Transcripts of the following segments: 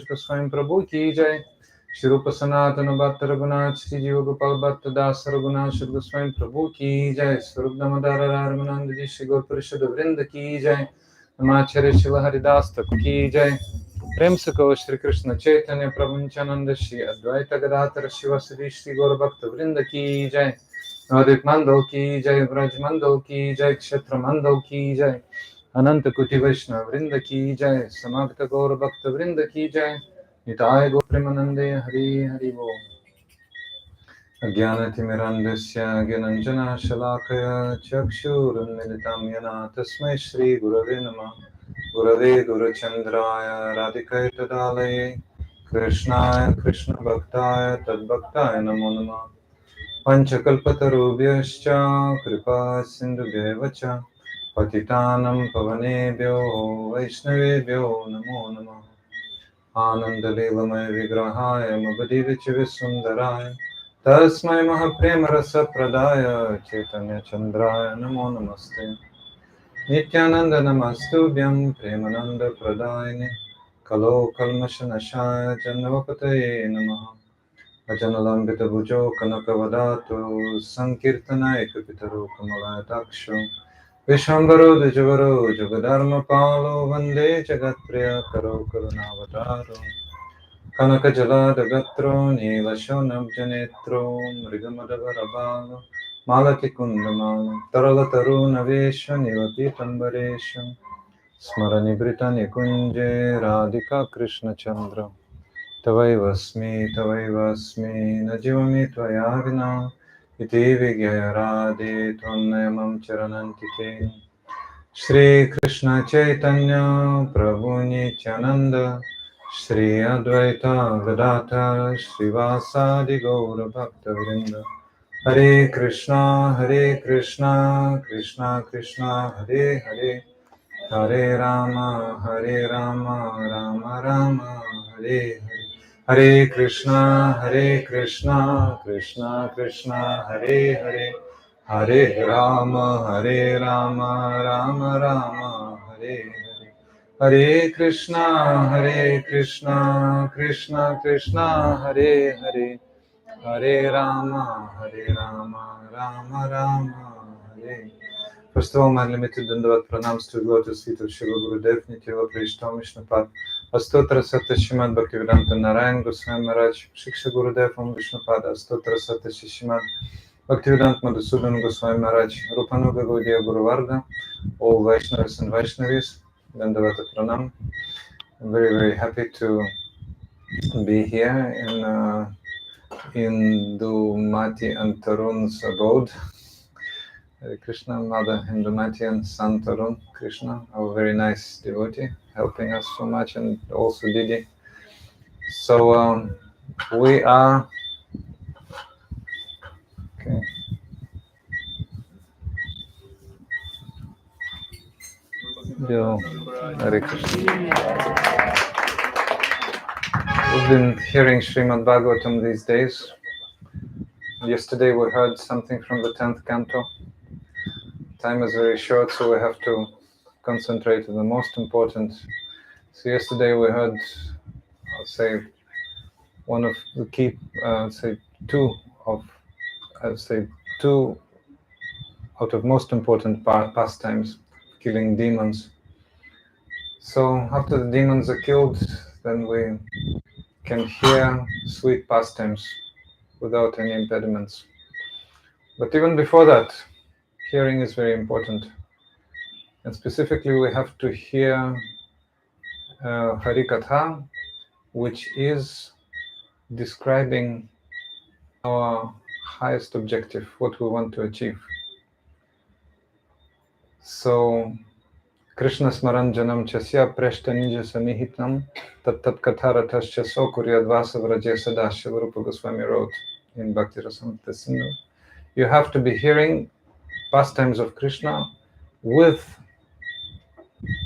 Goswami Prabhu ki jai. Shri Rupa Sanatana Bhatta Raghunath Shri Jiva Gopal Bhatta Das Raghunath Shri Goswami Prabhu ki jai. Swarup Damadara Ramananda Ji Shri Gaur Parishad Vrinda ki jai. Namacharya Shila Haridas Thakur ki jai. Prem se kho Shri Krishna Chaitanya Prabhu Nityananda Shri Advaita Gadadhara Shivasadi Shri Gaur Bhakta Vrinda ki jai. Adit Mandal ki jai, Vraj Mandal ki jai, Kshetra Mandal ki jai, Ananta Kuti Vaishnava Vrinda ki jai, Samagta Gaura Bhakta Vrinda ki jai, Nitai Go Premanande Hari Hari Bo. Agyanati Mirandasya Gyananjana Shalakaya Chakshurunmilitam Yana Tasmai Shri Gurave Nama Gurave Gurachandraya Radhikaya Tadalaye Krishnaya Krishna Bhaktaya Tadbhaktaya Namo Namah Panchakalpatarubhyascha kripa sindhubhyeva cha patitanam pavanebhyo vaishnavebhyo namo namah Anandalelamaya vigrahaya mabadivicha vissundaraya Tasmai mahaprema rasa pradaya chaitanya chandraya namo namaste Nityananda namastubhyam premananda pradayane Kalo kalmashanashaya jannavapataye namaha Ajanalambita Bhujo Kanakavadato Sankirtana Ekapitaro Kamalataksho Vishambaro Dijavaro Jugadharma Palo Vande Jagatpriya Karo Karunavataro Kanakajala Dagatro Nilashonam Janetro Mrigamadavaravalo Malati Kundamalo Taralataru Navesha Nilapitambaresha Smarani Britani Kunje Radhika Krishna Chandra Tavaivasmi Najivami Tvaya Vina Iti Vigyaya Radhe Tvamnayamam Charanantike Shri Krishna Chaitanya Prabhu Nityananda Shri Advaita Gadadhar Srivasadi Gaura Bhakta Vrinda Hare Krishna Krishna Krishna Hare Hare Hare Rama Rama Rama Hare Hare Hare Krishna Krishna Krishna Hare Hare Hare Rama Rama Rama Hare Hare Hare Krishna Krishna Hare Hare Hare Rama Rama Rama Hare Hare. First of all, my limited Dandavat pranams to lotus feet of Srila Gurudev, Nitya Prishtam Vishnupad, Astotra Satya Shrimad Bhaktivedanta Narayan Goswami Maharaj, Shiksha Gurudev Om Vishnupad, Astotra Satya Shrimad Bhaktivedanta Madhusudan Goswami Maharaj, Rupanuga Gaudiya Guru Varga, all Vaishnavas and Vaishnavis, Dandavata pranam. I'm very, very happy to be here in Indumati and Tarun's abode. Hare Krishna, Mother Indumati and son Tarun Krishna, our very nice devotee, helping us so much, and also Didi. So we are okay. Yo, Hare Krishna. We've been hearing Srimad Bhagavatam these days. Yesterday we heard something from the 10th canto. Time is very short, so we have to concentrate on the most important. So yesterday we heard, I'll say, one of the key, two out of most important pastimes, killing demons. So after the demons are killed, then we can hear sweet pastimes without any impediments. But even before that, hearing is very important. And specifically, we have to hear Harikatha, which is describing our highest objective, what we want to achieve. So, Krishna Smaranjanam Chasya Preshta Nija Samihitnam Tat Katharatascha Sokuryadvasa Vraja Sadashiva Rupa Goswami wrote in Bhakti Rasamrita Sindhu. You have to be hearing pastimes of Krishna with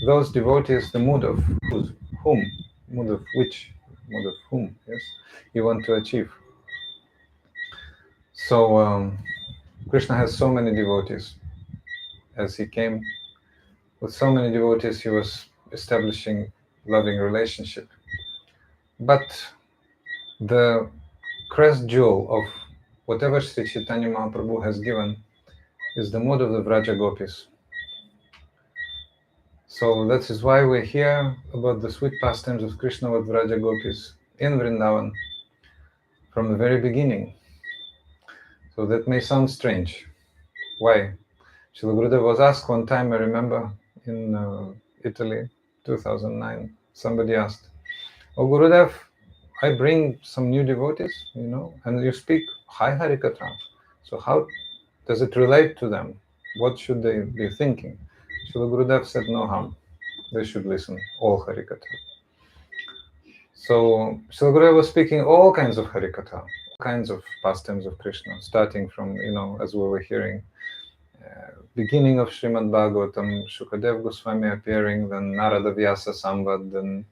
those devotees, the mood of whom, yes, you want to achieve. So Krishna has so many devotees. As he came with so many devotees, he was establishing loving relationship. But the crest jewel of whatever Sri Chaitanya Mahaprabhu has given is the mood of the Vraja Gopis. So that is why we're here about the sweet pastimes of Krishna with Vraja Gopis in Vrindavan from the very beginning. So that may sound strange. Why? Srila Gurudev was asked one time, I remember, in Italy, 2009, somebody asked, "Oh Gurudev, I bring some new devotees, and you speak High Harikatha. So how does it relate to them? What should they be thinking?" Srila Gurudev said, "No harm. They should listen, all Harikatha." So Srila Gurudev was speaking all kinds of Harikatha, all kinds of pastimes of Krishna, starting from, as we were hearing, beginning of Srimad Bhagavatam, Shukadev Goswami appearing, then Narada Vyasa Samvad, then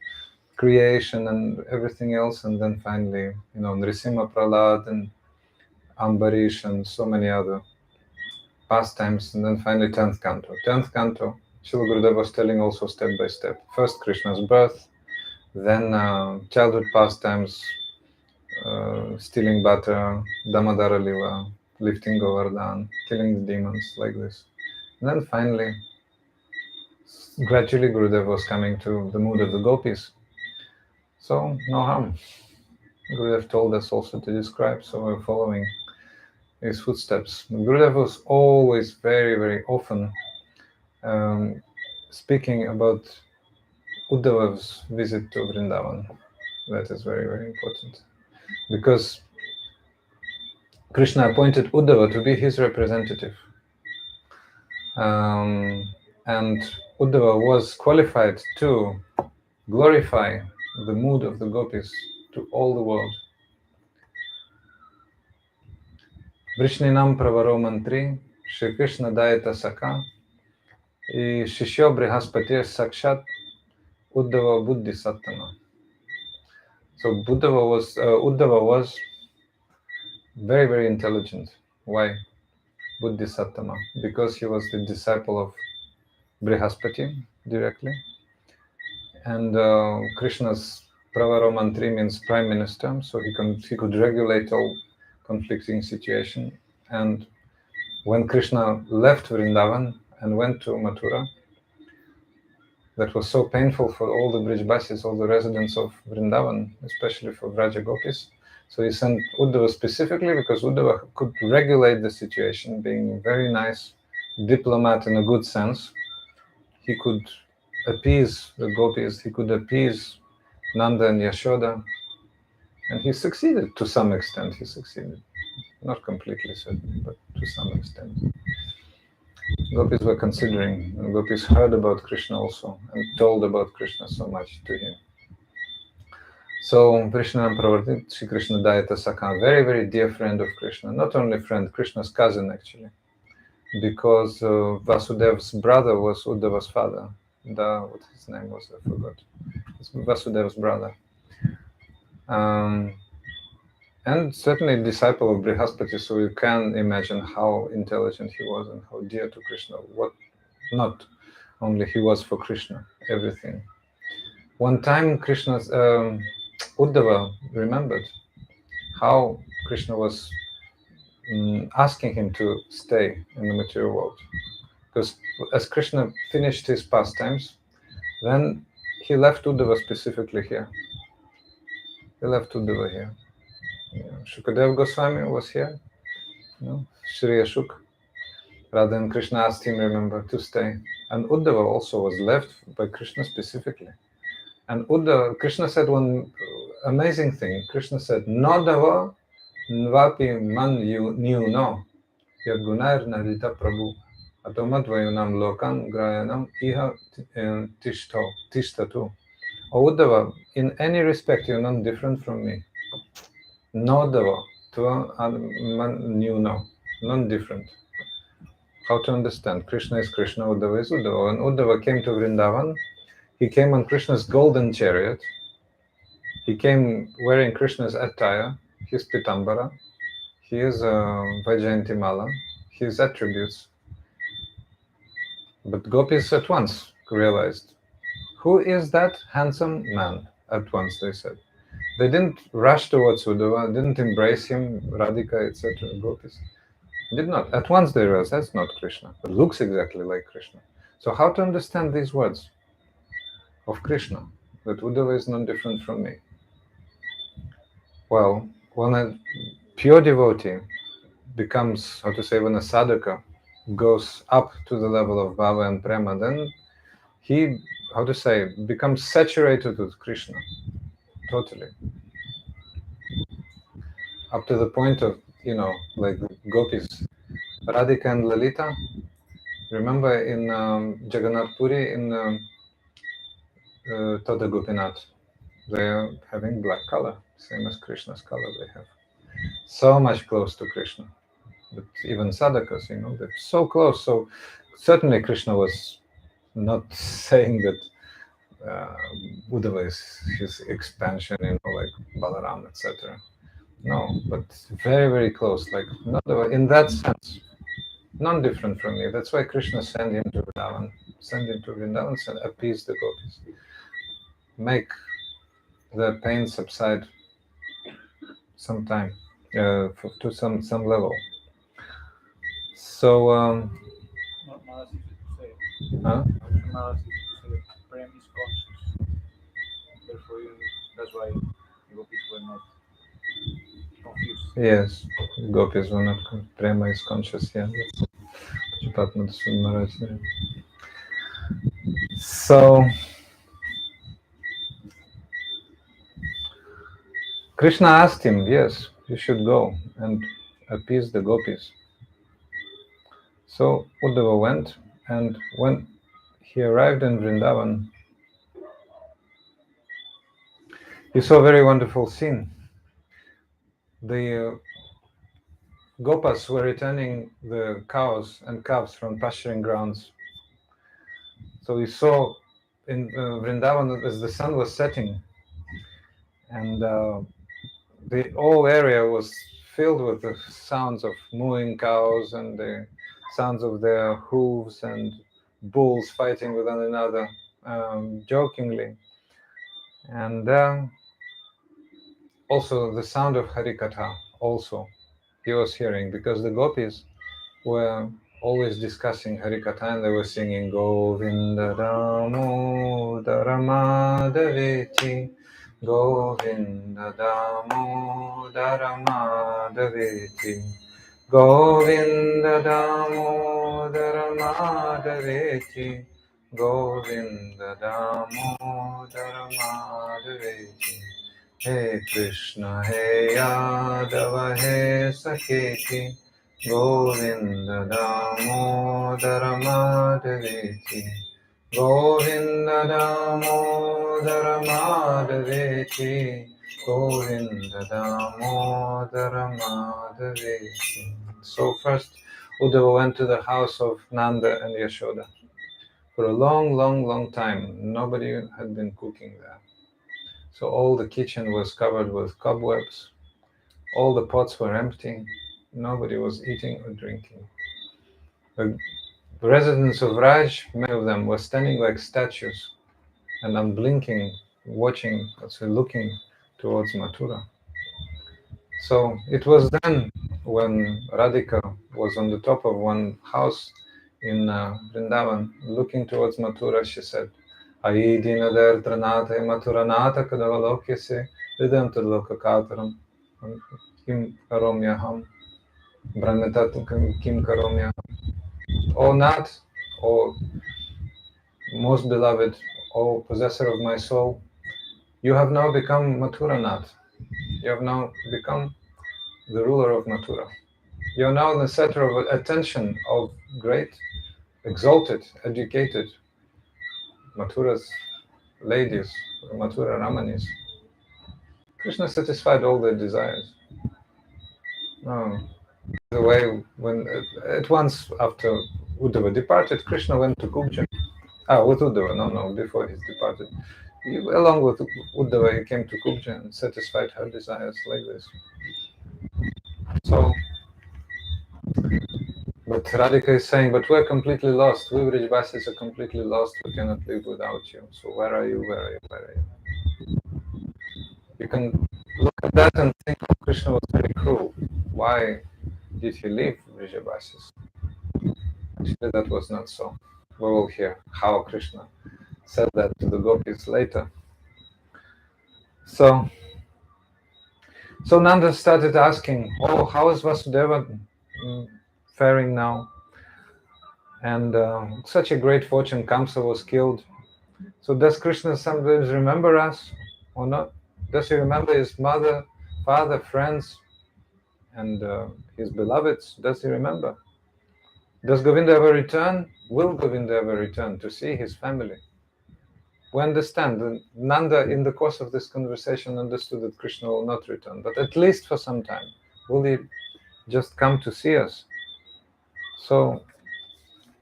creation and everything else, and then finally, Nrisimha Prahlad and Ambarish and so many other pastimes, and then finally 10th canto. 10th canto, Srila Gurudev was telling also step by step. First Krishna's birth, then childhood pastimes, stealing butter, Damadara Lila, lifting Govardhan, killing the demons, like this. And then finally, gradually Gurudev was coming to the mood of the gopis. So, no harm. Gurudev told us also to describe, so we're following his footsteps. Gurudev was always very, very often speaking about Uddhava's visit to Vrindavan. That is very, very important. Because Krishna appointed Uddhava to be his representative. And Uddhava was qualified to glorify the mood of the gopis to all the world. Vrishninam pravaro mantri, Shri Krishna dayata saka, и Shishyo Brihaspati Sakshat Uddhava Buddhi Sattama. So Uddhava was very, very intelligent. Why? Buddhi Sattama. Because he was the disciple of Brihaspati directly. And Krishna's Pravaro Mantri means prime minister, so he could regulate all conflicting situations. And when Krishna left Vrindavan and went to Mathura, that was so painful for all the Vrajavasis, all the residents of Vrindavan, especially for Vraja Gopis. So he sent Uddhava specifically because Uddhava could regulate the situation, being a very nice diplomat in a good sense. He could appease the gopis, he could appease Nanda and Yashoda, and he succeeded to some extent. He succeeded, not completely certainly, but to some extent. Gopis were considering, and gopis heard about Krishna also and told about Krishna so much to him. So Vrishnanam Pravartit, Shri Krishna Dayata Sakha, very, very dear friend of Krishna, not only friend, Krishna's cousin actually, because Vasudev's brother was Uddhava's father. What his name was, I forgot. It's Vasudev's brother. And certainly disciple of Brihaspati, so you can imagine how intelligent he was and how dear to Krishna. What not only he was for Krishna, everything. One time Krishna's Uddhava remembered how Krishna was asking him to stay in the material world. Because as Krishna finished his pastimes, then he left Uddhava specifically here. He left Uddhava here. Shukadev Goswami was here, Shri Ashok. Radha and Krishna asked him, remember, to stay. And Uddhava also was left by Krishna specifically. And Krishna said one amazing thing. Krishna said, Nodava nvapi man niuno yadgunair narita prabhu atomadvayunam lokan grayanam iha tishtatu. O Uddhava, in any respect you're not different from me. Nodava tva man niuno, non different. How to understand? Krishna is Krishna, Uddhava is Uddhava. When Uddhava came to Vrindavan, he came on Krishna's golden chariot. He came wearing Krishna's attire, his pitambara, his Vaijayanti Mala, his attributes. But gopis at once realized, who is that handsome man? At once they said. They didn't rush towards Uddhava, didn't embrace him, Radhika, etc., gopis. Did not. At once they realized that's not Krishna. It looks exactly like Krishna. So how to understand these words of Krishna? That Uddhava is not different from me. Well, when a pure devotee becomes, how to say, when a sadhaka goes up to the level of bhava and prema, then he, how to say, becomes saturated with Krishna, totally. Up to the point of, like gopis, Radhika and Lalita. Remember in Jagannath Puri, in Toda Gopinath, they are having black color, same as Krishna's color they have. So much close to Krishna. But even sadhakas, they're so close. So certainly Krishna was not saying that Uddhava is his expansion, like Balaram, etc. No, but very, very close. Like not in that sense, non different from me. That's why Krishna sent him to Vrindavan, and appease the gopis, make the pain subside sometime to some level. So, Malas is to say. huh? Malas is to say. Prem is conscious. Therefore, that's why gopis were not confused. Yes, gopis were not. Prema is conscious. Yeah, that's Chipatma Maharaj. Yeah. So, Krishna asked him, yes, you should go and appease the gopis. So Uddhava went, and when he arrived in Vrindavan, he saw a very wonderful scene. The gopas were returning the cows and calves from pasturing grounds. So he saw in Vrindavan as the sun was setting, and the whole area was filled with the sounds of mooing cows and the sounds of their hooves and bulls fighting with one another, jokingly. And also the sound of Harikatha, also he was hearing, because the gopis were always discussing Harikatha and they were singing Govinda Damodara Madhaveti, Govinda Damodara Madhaveti, Govinda Damodara Madhaveti, Govinda Damodara Madhaveti. Hey Krishna, Hey Yadava, Hey Saketi, Govinda Damodara Madhaveti, Govinda Damodara Madhaveti, Govinda Damodara Madhaveti. So first Uddhava went to the house of Nanda and Yashoda. For a long, long, long time, nobody had been cooking there. So all the kitchen was covered with cobwebs, all the pots were empty, nobody was eating or drinking. The residents of Raj, many of them, were standing like statues and unblinking, watching, looking towards Mathura. So it was then when Radhika was on the top of one house in Vrindavan, looking towards Mathura, she said, Ai dinadardranate Mathuranata kadavalokese vidantadlokakataram kim karomyaham brahmatatam kim karomyaham. O Nath, O most beloved, O possessor of my soul, you have now become Mathuranath. You have now become the ruler of Mathura. You are now the center of attention of great, exalted, educated Mathura's ladies, Mathura Ramanis. Krishna satisfied all their desires. Oh. The way when at once after Uddhava departed, Krishna went to Kubja. With Uddhava, no, before he departed. Along with Uddhava, he came to Kubja and satisfied her desires like this. So, but Radhika is saying, but we're completely lost. We Vrajavasis are completely lost. We cannot live without you. So where are you? Where are you? Where are you? You can look at that and think, oh, Krishna was very cruel. Why did he leave Vrajavasis? Actually, that was not so. We will hear how Krishna said that to the gopis later. So Nanda started asking, oh, how is Vasudeva faring now? And such a great fortune, Kamsa was killed. So does Krishna sometimes remember us or not? Does he remember his mother, father, friends, and his beloveds? Does he remember? Does Govinda ever return? Will Govinda ever return to see his family? We understand that Nanda, in the course of this conversation, understood that Krishna will not return, but at least for some time. Will he just come to see us? So,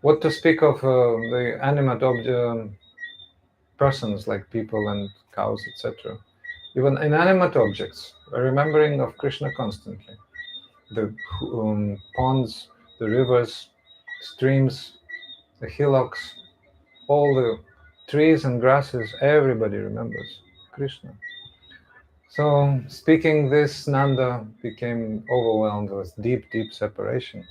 what to speak of the animate persons like people and cows, etc. Even inanimate objects are remembering of Krishna constantly. The ponds, the rivers, streams, the hillocks, all the trees and grasses, everybody remembers Krishna. So, speaking this, Nanda became overwhelmed with deep, deep separation.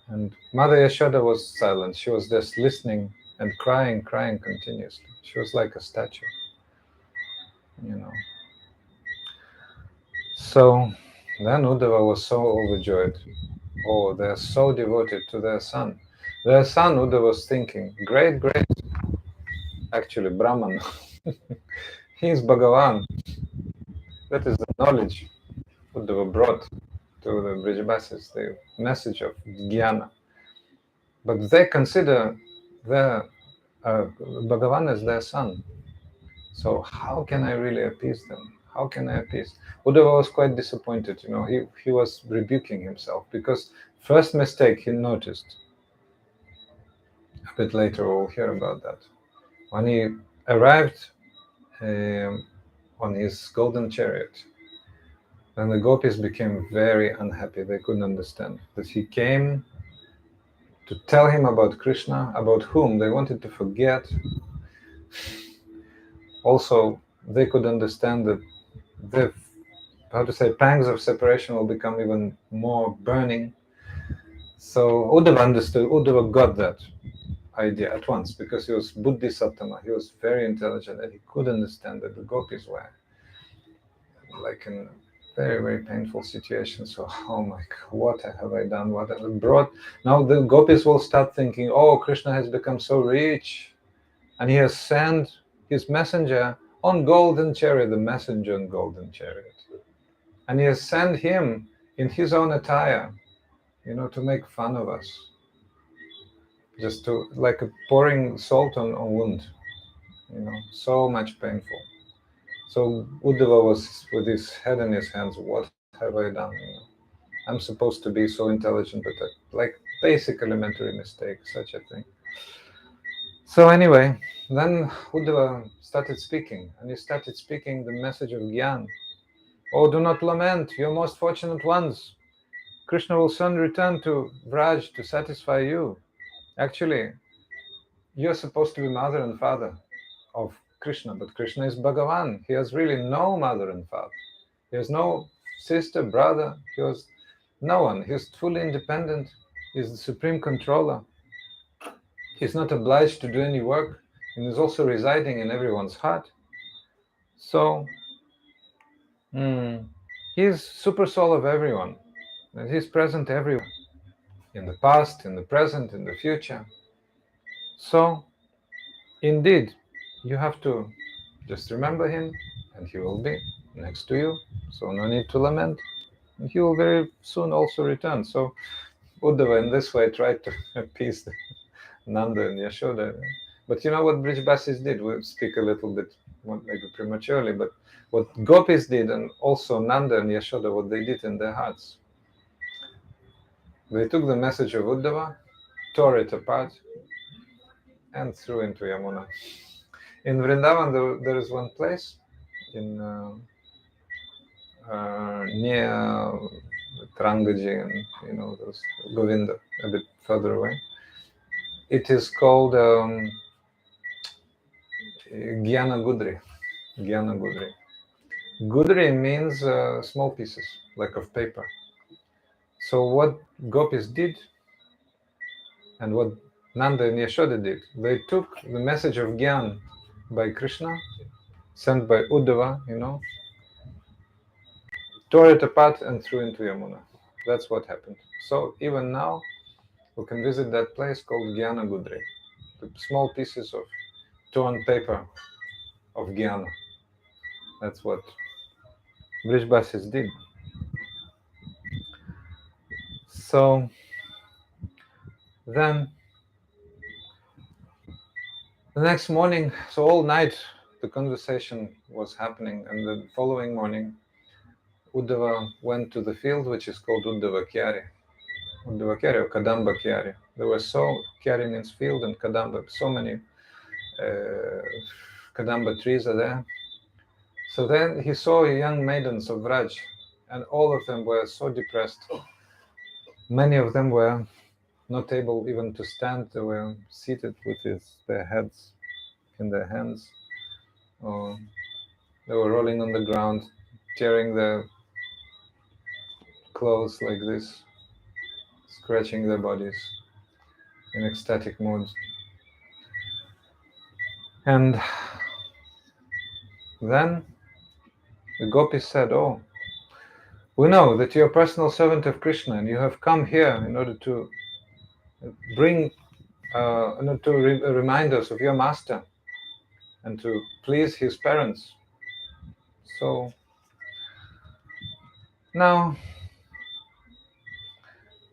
And Mother Yashoda was silent. She was just listening and crying continuously. She was like a statue, you know. So then Uddhava was so overjoyed. Oh, they're so devoted to their son. Their son, Uddhava was thinking, great, actually, Brahman. He is Bhagavan. That is the knowledge Uddhava brought to the Vrajavasis, the message of jnana. But they consider their Bhagavan as their son. So how can I really appease them? How can I appease? Uddhava was quite disappointed, he was rebuking himself because first mistake he noticed. A bit later we'll hear about that. When he arrived on his golden chariot, then the gopis became very unhappy. They couldn't understand that he came to tell him about Krishna, about whom they wanted to forget. Also, they could understand that the pangs of separation will become even more burning. So Uddhava got that idea at once because he was Buddhisattama, he was very intelligent and he could understand that the gopis were like in very, very painful situation. So, oh my God, what have I done? What have I brought? Now the gopis will start thinking, oh, Krishna has become so rich and he has sent his messenger on golden chariot, the messenger on golden chariot. And he has sent him in his own attire, to make fun of us. Just to, like pouring salt on wound, so much painful. So Uddhava was with his head in his hands, what have I done? I'm supposed to be so intelligent, but like basic elementary mistake, such a thing. So anyway, then Uddhava started speaking, and he started speaking the message of Gyan. Oh, do not lament, you're most fortunate ones. Krishna will soon return to Vraj to satisfy you. Actually, you're supposed to be mother and father of Krishna, but Krishna is Bhagavan. He has really no mother and father. He has no sister, brother. He has no one. He's fully independent. He's the supreme controller. He's not obliged to do any work, and he's also residing in everyone's heart. So, he's super soul of everyone, and he's present everywhere, in the past, in the present, in the future. So, indeed, you have to just remember him, and he will be next to you. So no need to lament. And he will very soon also return. So Uddhava in this way tried to appease Nanda and Yashoda. But you know what Vrajavasis did? We'll speak a little bit, maybe prematurely, but what gopis did, and also Nanda and Yashoda, what they did in their hearts. They took the message of Uddhava, tore it apart, and threw into Yamuna. In Vrindavan, there is one place in near Rangaji and those Govinda, a bit further away. It is called Gyana Gudri. Gudri means small pieces, like of paper. So what gopis did, and what Nanda and Yashoda did, they took the message of Gyan by Krishna, sent by Uddhava, tore it apart and threw into Yamuna. That's what happened. So even now, we can visit that place called Gyana Gudri, the small pieces of torn paper of Gyana. That's what Vrajavasis did. So then, the next morning, so all night the conversation was happening, and the following morning, Uddhava went to the field which is called Uddhava Kyari. Uddhava Kyari or Kadamba Kyari. There were Kyari means field, and Kadamba, so many Kadamba trees are there. So then he saw young maidens of Vraj, and all of them were so depressed. Many of them were not able even to stand. They were seated with their heads in their hands, or they were rolling on the ground, tearing their clothes like this, scratching their bodies in ecstatic moods. And then the gopis said, "Oh, we know that you're a personal servant of Krishna, and you have come here in order to bring, to remind us of your master and to please his parents. So now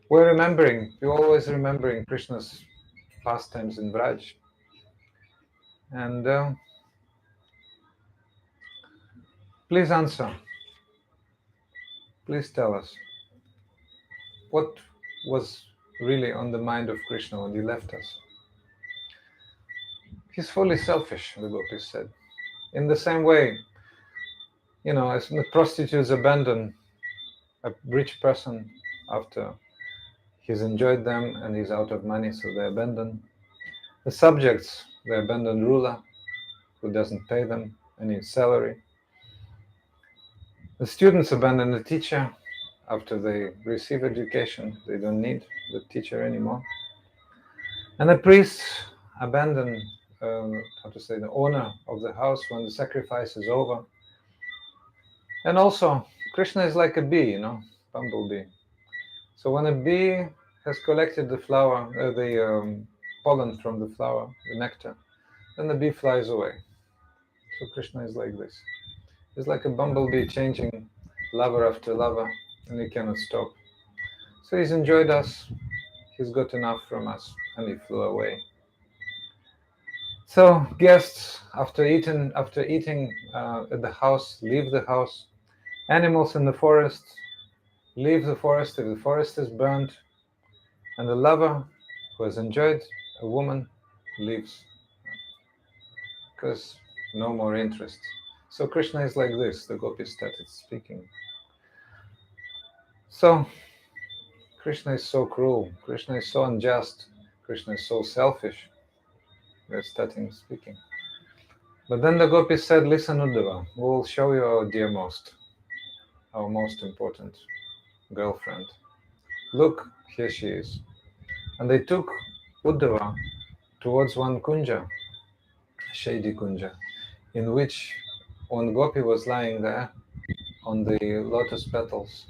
we're always remembering Krishna's pastimes in Vraj. And please answer. Please tell us, what was really on the mind of Krishna when he left us?" "He's fully selfish," the gopis said. "In the same way, as the prostitutes abandon a rich person after he's enjoyed them and he's out of money, so they abandon. The subjects, they abandon ruler who doesn't pay them any salary. The students abandon the teacher after they receive education. They don't need the teacher anymore. And the priests abandon, the owner of the house when the sacrifice is over. And also, Krishna is like a bee, bumblebee. So when a bee has collected the flower, the pollen from the flower, the nectar, then the bee flies away. So Krishna is like this. He's like a bumblebee changing lover after lover, and he cannot stop. So he's enjoyed us, he's got enough from us, and he flew away. So guests, after eating at the house, leave the house. Animals in the forest leave the forest if the forest is burned. And the lover who has enjoyed a woman leaves, because no more interest. So Krishna is like this, the gopis started speaking. So Krishna is so cruel, Krishna is so unjust, Krishna is so selfish. They're starting speaking. But then the gopis said, "Listen, Uddhava, we will show you our most important girlfriend. Look, here she is." And they took Uddhava towards one kunja, shady kunja, in which one gopi was lying there on the lotus petals.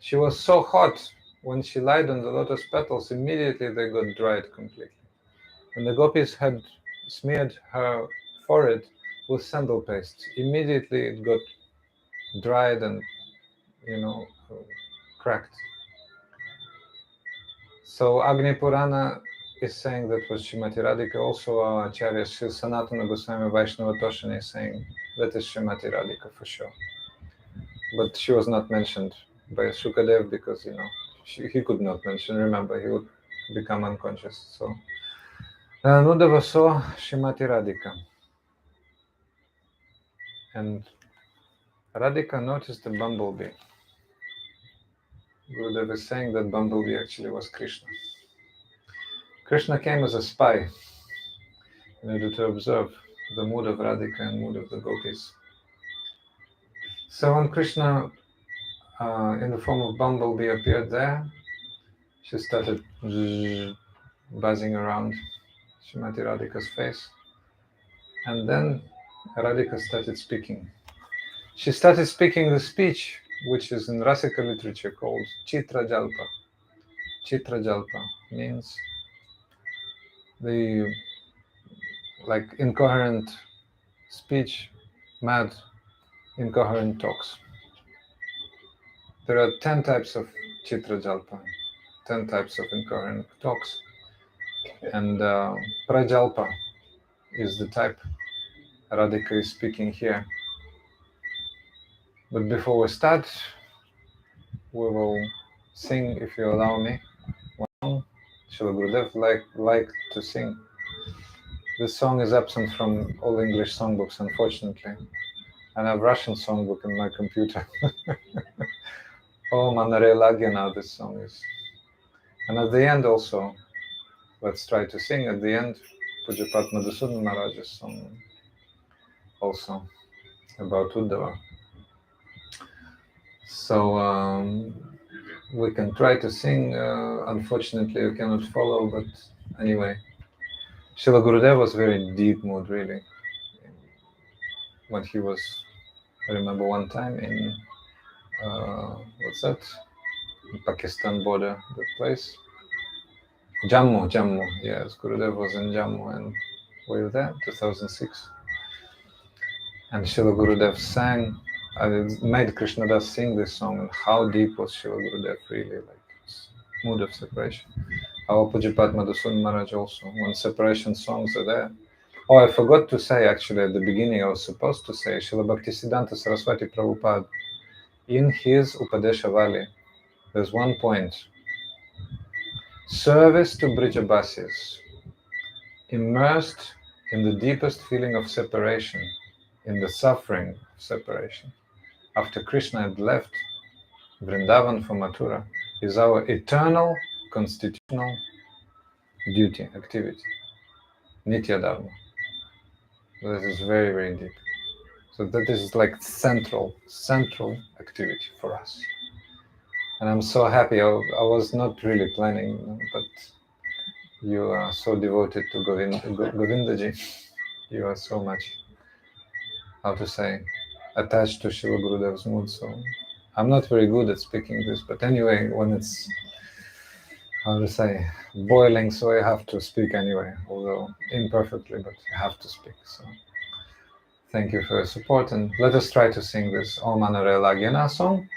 She was so hot, when she lied on the lotus petals, immediately they got dried completely. When the gopis had smeared her forehead with sandal paste, immediately it got dried and, cracked. So Agni Purana is saying that was Srimati Radhika. Also our Acharya Sri Sanatana Goswami Vaishnava Toshana is saying that is Srimati Radhika for sure. But she was not mentioned by Shukadev because, he could not mention. Remember, he would become unconscious. So Uddhava saw Srimati Radhika. And Radhika noticed the bumblebee. Gurudev is saying that bumblebee actually was Krishna. Krishna came as a spy in order to observe the mood of Radhika and mood of the gopis. So when Krishna, in the form of bumblebee, appeared there, she started buzzing around Srimati Radhika's face. And then Radhika started speaking. She started speaking the speech which is in Rasika literature called Chitra Jalpa. Chitra Jalpa means the incoherent speech, mad, incoherent talks. There are 10 types of Chitra Jalpa, 10 types of incoherent talks. And Prajalpa is the type Radhika is speaking here. But before we start, we will sing, if you allow me, one song. Srila Gurudev like to sing. This song is absent from all English songbooks, unfortunately. I have Russian songbook in my computer. Oh, Manare Lagyana, this song is. And at the end also, let's try to sing at the end Pujapat Madhusudan Maharaj's song also about Uddhava. So we can try to sing. Unfortunately, you cannot follow, but anyway. Srila Gurudev was very deep mood, really. When he was, I remember one time in, what's that? Pakistan border, that place. Jammu, yes. Gurudev was in Jammu and we were there, 2006. And Srila Gurudev sang, I made Krishnadas sing this song, and how deep was Srila Gurudev really, like this mood of separation. Our Pujapat Madhusudan Maharaj also, when separation songs are there. Oh, I forgot to say actually at the beginning, I was supposed to say Srila Bhaktisiddhanta Saraswati Prabhupada, in his Upadesha Vali, there's one point. Service to Vrajavasis, immersed in the deepest feeling of separation, in the suffering of separation, after Krishna had left Vrindavan for Mathura, is our eternal constitutional duty, activity, Nitya Dharma. This is very, very deep. So that is like central activity for us. And I'm so happy. I was not really planning, but you are so devoted to Govindaji. You are so much, how to say, attached to Srila Gurudev's mood. So I'm not very good at speaking this, but anyway, when it's, how to say, boiling, so I have to speak anyway, although imperfectly, but I have to speak. So thank you for your support, and let us try to sing this Om Manare Lagyana song.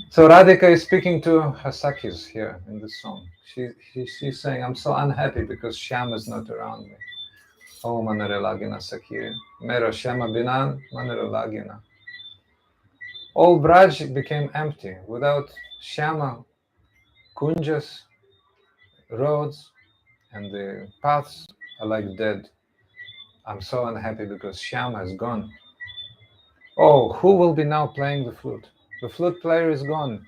So Radhika is speaking to her Sakhis here in this song. She's saying, I'm so unhappy because Shyam is not around me. Oh, Manare Lagina Sakhi, Mera Shyama Binan, Manare Lagina. All Braj became empty. Without Shyama, Kunjas, roads, and the paths are like dead. I'm so unhappy because Shyama is gone. Oh, who will be now playing the flute? The flute player is gone.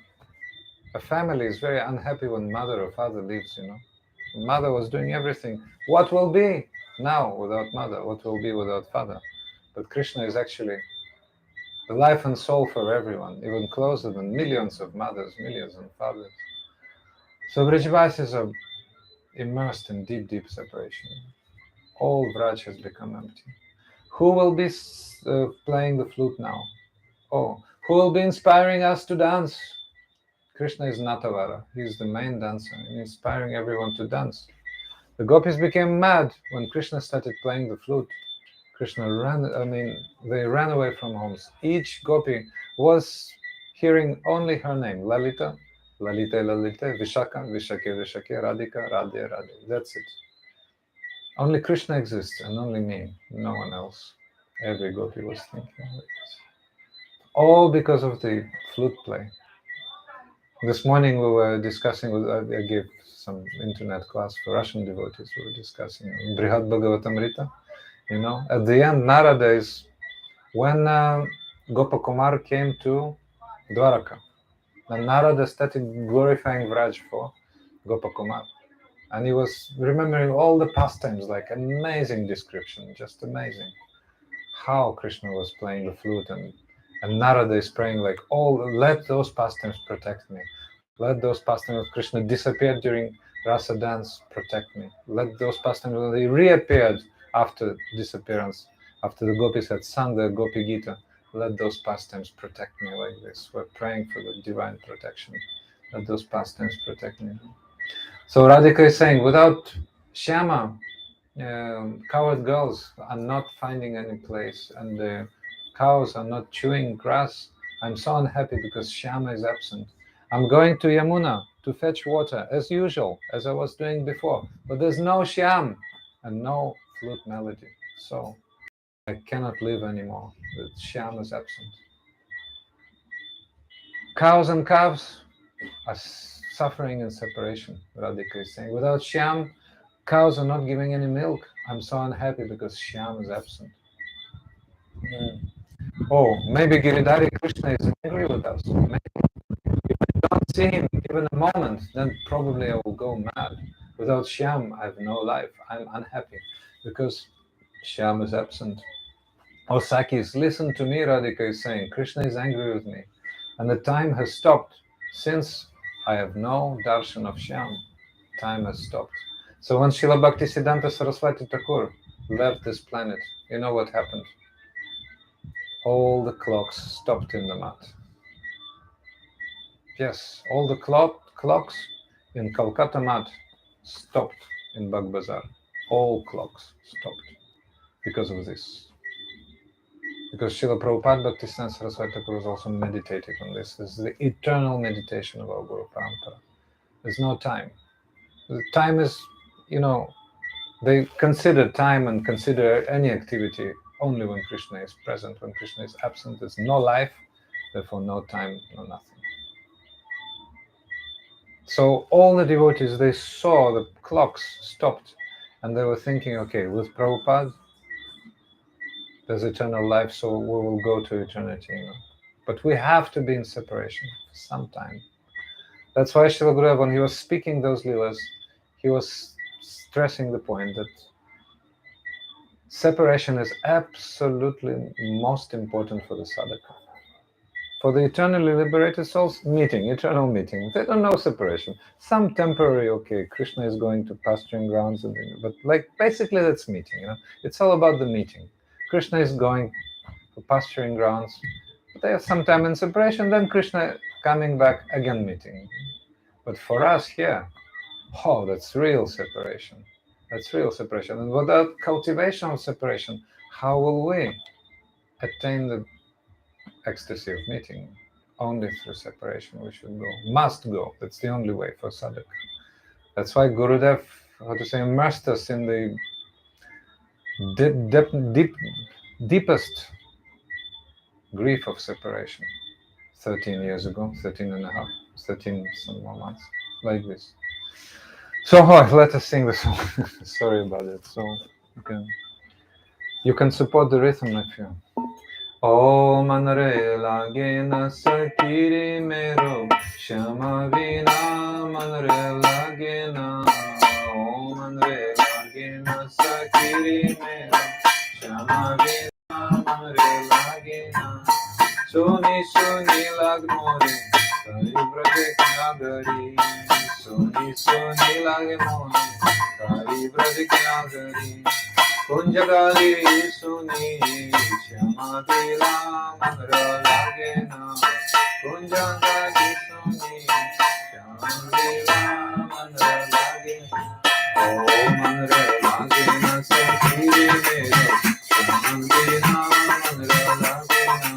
A family is very unhappy when mother or father leaves, you know. Mother was doing everything. What will be now without mother? What will be without father? But Krishna is actually the life and soul for everyone, even closer than millions of mothers, millions of fathers. So Vrajavasis are immersed in deep separation. All Vraj has become empty. Who will be playing the flute now? Oh, who will be inspiring us to dance? Krishna is Natavara. He is the main dancer, inspiring everyone to dance. The gopis became mad when Krishna started playing the flute. They ran away from homes. Each gopi was hearing only her name, Lalita, Lalite, Lalite, Vishaka, Vishake, Vishake, Radhika, Radhe, Radhe. That's it. Only Krishna exists and only me, no one else. Every gopi was thinking like this. All because of the flute play. This morning we were discussing, I gave some internet class for Russian devotees, we were discussing Brihad Bhagavatamrita. You know, at the end, Narada is, when Gopakumar came to Dwaraka, and Narada started glorifying Vraj for Gopakumar. And he was remembering all the pastimes, like amazing description, just amazing. How Krishna was playing the flute and And Narada is praying like, let those pastimes protect me. Let those pastimes of Krishna disappear during rasa dance, protect me. Let those pastimes, when they reappeared after disappearance, after the gopis had sung the Gopi Gita, let those pastimes protect me like this. We're praying for the divine protection. Let those pastimes protect me. So Radhika is saying, without Shyama, cowherd girls are not finding any place, and the cows are not chewing grass. I'm so unhappy because Shyama is absent. I'm going to Yamuna to fetch water as usual, as I was doing before, but there's no Shyam and no flute melody. So I cannot live anymore. The Shyam is absent. Cows and calves are suffering in separation, Radhika is saying. Without Shyam, cows are not giving any milk. I'm so unhappy because Shyam is absent. Oh, maybe Giridhari Krishna is angry with us. Maybe if I don't see him even a moment, then probably I will go mad. Without Shyam, I have no life. I'm unhappy because Shyam is absent. Oh, Sakis, listen to me, Radhika is saying. Krishna is angry with me. And the time has stopped. Since I have no darshan of Shyam, time has stopped. So when Srila Bhaktisiddhanta Saraswati Thakur left this planet, you know what happened? All the clocks stopped in the mat. Yes, all the clocks in Calcutta mat stopped in Bagh Bazar. All clocks stopped because of this. Because Srila Prabhupada Bhaktisiddhanta Saraswati Thakur was also meditating on this. This is the eternal meditation of our Guru Parampara. There's no time. The time is, they consider time and consider any activity only when Krishna is present. When Krishna is absent, there's no life, therefore no time, no nothing. So all the devotees, they saw the clocks stopped and they were thinking, okay, with Prabhupada, there's eternal life, so we will go to eternity. But we have to be in separation for some time. That's why Srila Gurudev, when he was speaking those leelas, he was stressing the point that separation is absolutely most important for the sadhaka. For the eternally liberated souls, eternal meeting. They don't know separation. Some temporary, okay, Krishna is going to pasturing grounds, but basically that's meeting. It's all about the meeting. Krishna is going to pasturing grounds. They have some time in separation, then Krishna coming back again meeting. But for us here, that's real separation. That's real separation. And without cultivation of separation, how will we attain the ecstasy of meeting? Only through separation we should go. Must go. That's the only way for sadhaka. That's why Gurudev, immersed us in the deepest grief of separation 13 years ago, 13 and a half, 13 some more months, like this. So let us sing the song. Sorry about it. So you can support the rhythm if you. Om manre lage na sakiri mero shama vina manre lage na. Om manre lage na sakiri mero shama vina manre lage na. Suni suni lagmore kari braje nagari. Suni suni lagmore kari braje nagari. Kunjagali suni shama vila manra lage na. Kunjagali suni shama vila manra lage na. Oh manra lage na sakiri mero shama vila manra lage na.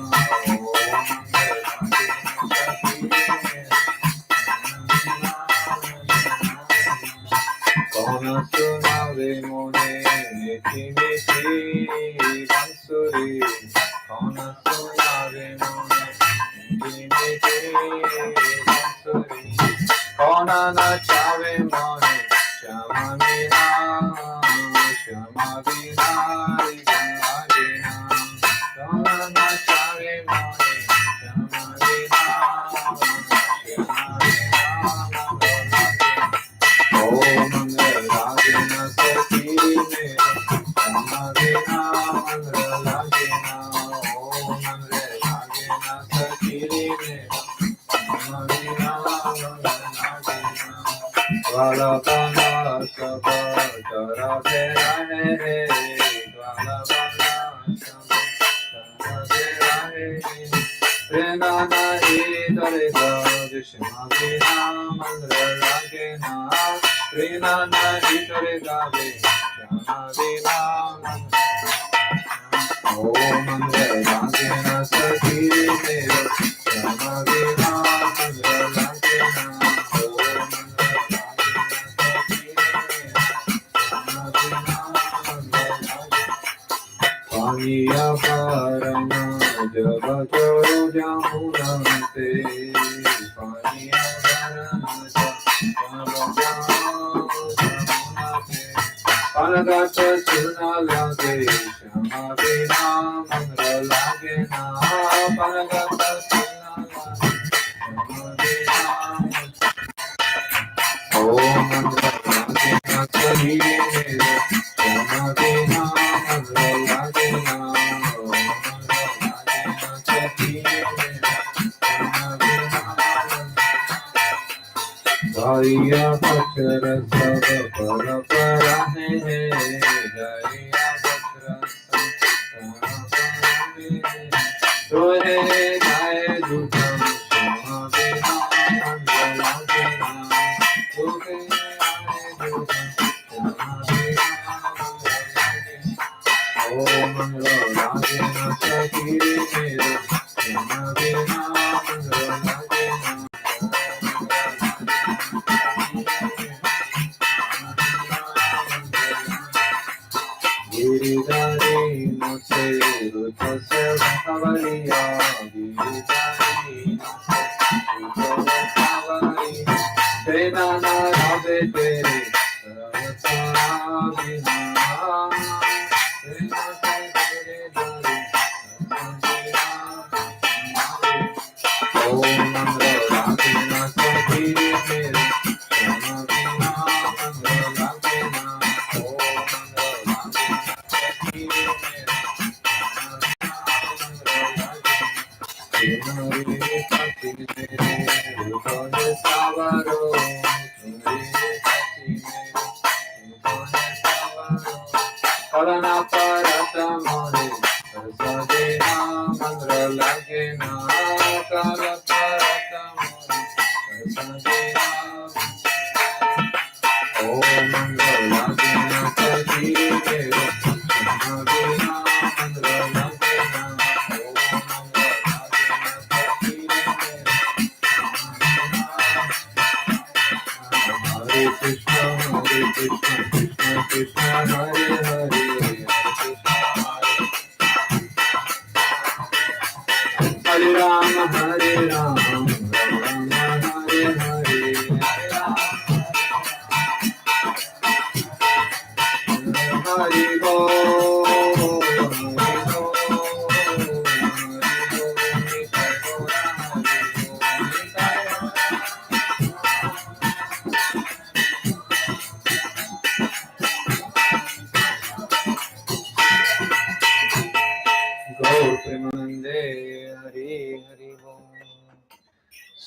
Kona sunave mone miti miti bansuri. Kona sunave mone miti miti bansuri. Kona nachave mone shama vina rigana vina. Kona nachave mone shama vina Om manre lage na sakiri mero shama vina manre lage na. Om manre lage na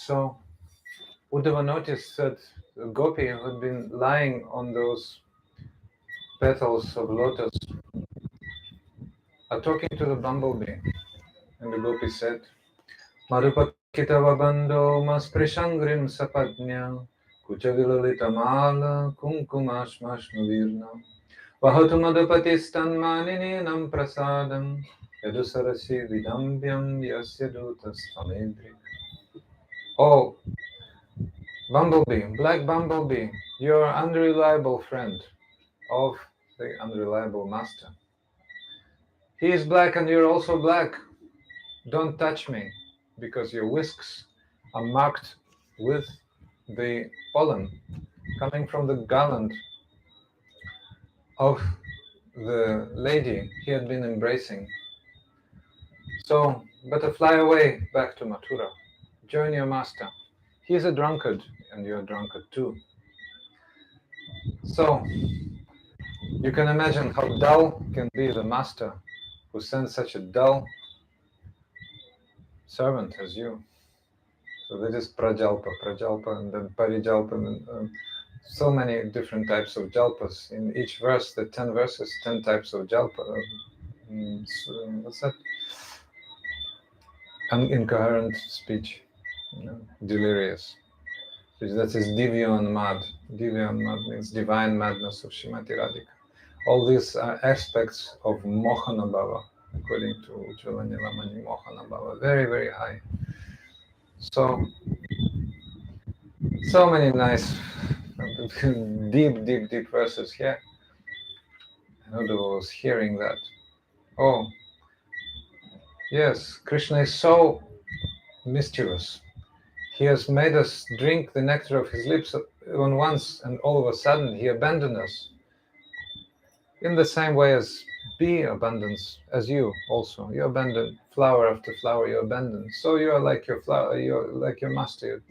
So Uddhava noticed that the gopi who had been lying on those petals of lotus are talking to the bumblebee. And the gopi said, Madhupakitava bandho masprishangrim sapadnya kuchavilalita kumkumashmashmavirna vahatu madhupatistan manininam prasadam yadusarasi vidambyam yasya dutas tamedri. Oh, bumblebee, black bumblebee, you're an unreliable friend of the unreliable master. He is black and you're also black. Don't touch me, because your whisks are marked with the pollen coming from the garland of the lady he had been embracing. So, better fly away back to Mathura. Join your master. He is a drunkard, and you're a drunkard too. So, you can imagine how dull can be the master who sends such a dull servant as you. So that is prajalpa, and then parijalpa, and so many different types of jalpas. In each verse, the 10 verses, 10 types of jalpa. What's that? Incoherent speech, delirious. That is Divyan Mad. Divyan Mad means divine madness of Srimati Radhika. All these are aspects of Mohana Bhava, according to Ujjvala Nilamani Mohana Bhava, very, very high. So many nice, deep verses here. And Uddhava was hearing that. Oh, yes, Krishna is so mischievous. He has made us drink the nectar of his lips once, and all of a sudden he abandoned us. In the same way as bee abandons, as you also. You abandon flower after flower, you abandon. So you are like your flower, you're like your master.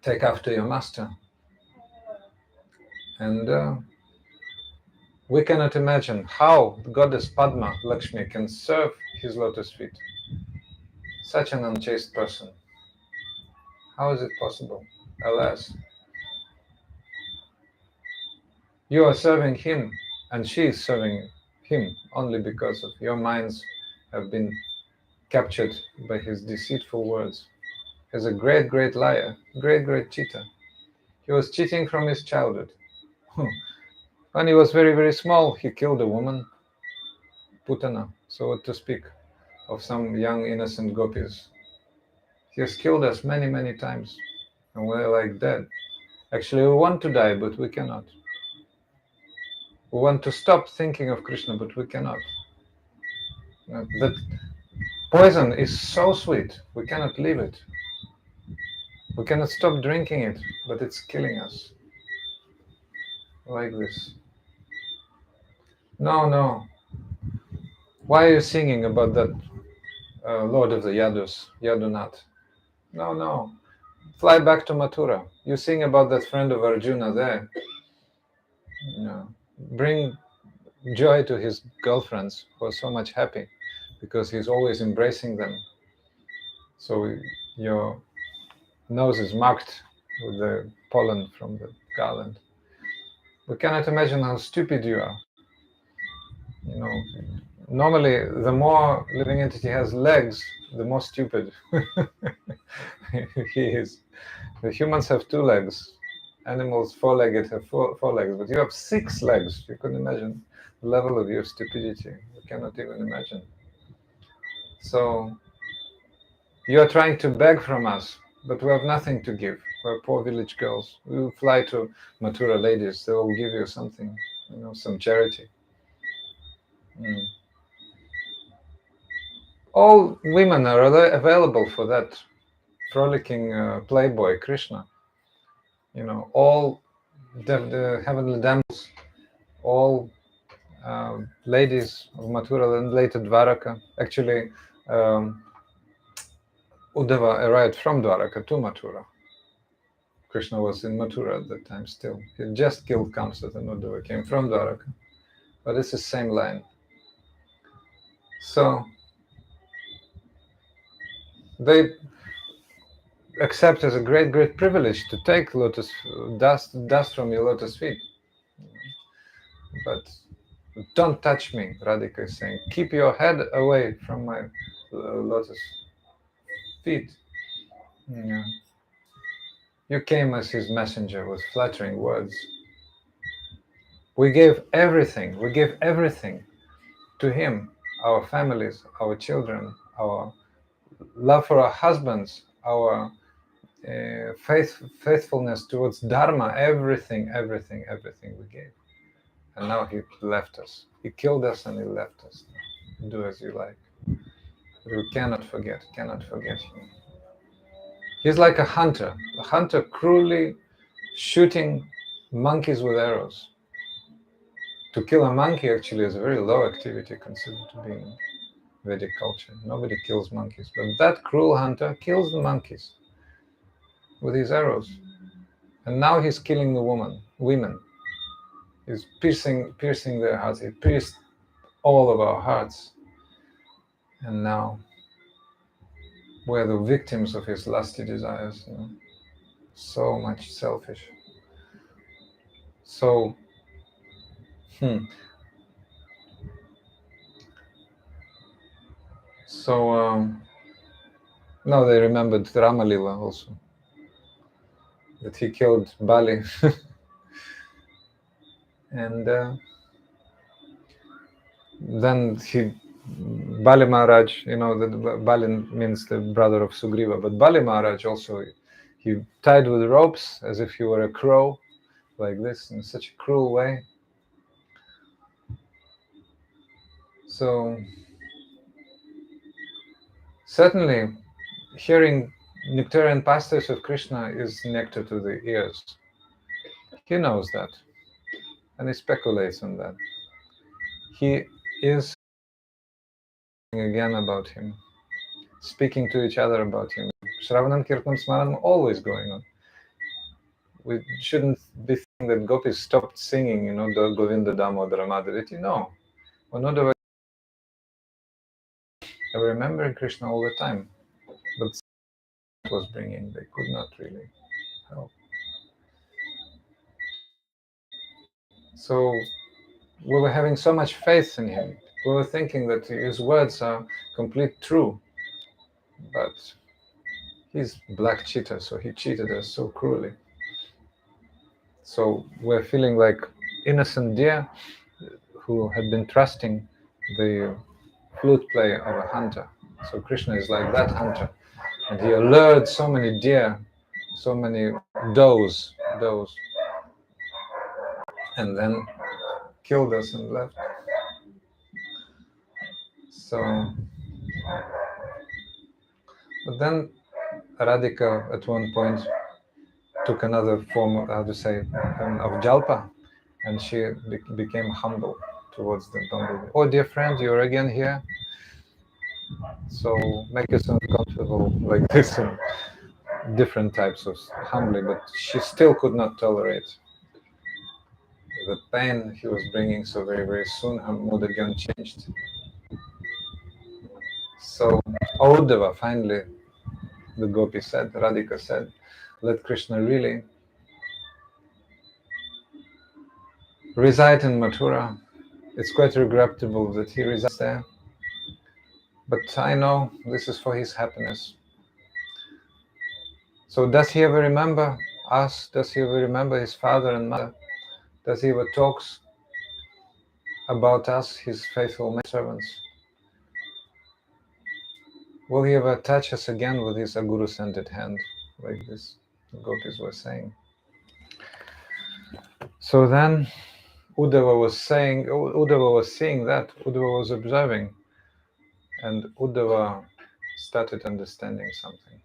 Take after your master. And we cannot imagine how the goddess Padma, Lakshmi, can serve his lotus feet. Such an unchaste person. How is it possible? Alas. You are serving him, and she is serving him only because of your minds have been captured by his deceitful words. He's a great, great liar, great cheater. He was cheating from his childhood. When he was very, very small, he killed a woman, Putana, so to speak, of some young innocent gopis. He has killed us many, many times, and we're like dead. Actually, we want to die, but we cannot. We want to stop thinking of Krishna, but we cannot. That poison is so sweet, we cannot leave it. We cannot stop drinking it, but it's killing us. Like this. No. Why are you singing about that Lord of the Yadus, Yadunath? No. Fly back to Mathura. You sing about that friend of Arjuna there. Bring joy to his girlfriends who are so much happy because he's always embracing them. So your nose is marked with the pollen from the garland. We cannot imagine how stupid you are. Normally, the more living entity has legs, the more stupid he is. The humans have 2 legs. Animals, 4-legged, have four legs, but you have 6 legs. You can imagine the level of your stupidity. We cannot even imagine. So you are trying to beg from us, but we have nothing to give. We're poor village girls. We will fly to Mathura ladies. They will give you something, some charity. All women are available for that frolicking playboy Krishna. All the heavenly damsels, all ladies of Mathura and later Dwaraka. Actually, Uddhava arrived from Dwaraka to Mathura. Krishna was in Mathura at that time still. He just killed Kamsa, and Uddhava came from Dwaraka. But it's the same line. So they accept as a great privilege to take lotus dust from your lotus feet. But don't touch me, Radhika is saying. Keep your head away from my lotus feet. Yeah. You came as his messenger with flattering words. We gave everything to him, our families, our children, our love for our husbands, our faithfulness towards Dharma, everything we gave. And now he left us. He killed us and he left us. Do as you like. But we cannot forget him. He's like a hunter cruelly shooting monkeys with arrows. To kill a monkey actually is a very low activity considered to be in Vedic culture. Nobody kills monkeys. But that cruel hunter kills the monkeys with his arrows. And now he's killing the women. He's piercing their hearts. He pierced all of our hearts. And now we're the victims of his lusty desires. So much selfish. So, now they remembered Ramalila also, that he killed Bali. And then Bali Maharaj, that Bali means the brother of Sugriva, but Bali Maharaj also, he tied with ropes as if he were a crow, like this, in such a cruel way. So, certainly, hearing nectarian pastimes of Krishna is nectar to the ears. He knows that, and he speculates on that. He is again about him, speaking to each other about him. Shravanam, Kirtanam, Smaranam always going on. We shouldn't be thinking that gopis stopped singing, the Govinda Damodara Madhaviti. No. They were remembering Krishna all the time, but was bringing, they could not really help. So we were having so much faith in him. We were thinking that his words are complete true, but he's black cheater, so he cheated us so cruelly. So we're feeling like innocent deer who had been trusting the flute play of a hunter. So Krishna is like that hunter, and he allured so many deer, so many does, and then killed us and left. So, but then Radhika at one point took another form, of jalpa, and she became humble towards the bumblebee. Oh, dear friend, you're again here. So make yourself comfortable like this, and different types of humbly, but she still could not tolerate the pain he was bringing. So very, very soon her mood again changed. So Uddhava, finally, the gopi said, Radhika said, let Krishna really reside in Mathura. It's quite regrettable that he resides there, but I know this is for his happiness. So does he ever remember us? Does he ever remember his father and mother? Does he ever talks about us, his faithful servants? Will he ever touch us again with his aguru-scented hand, like this the gopis were saying? So then Uddhava was seeing that, Uddhava was observing, and Uddhava started understanding something.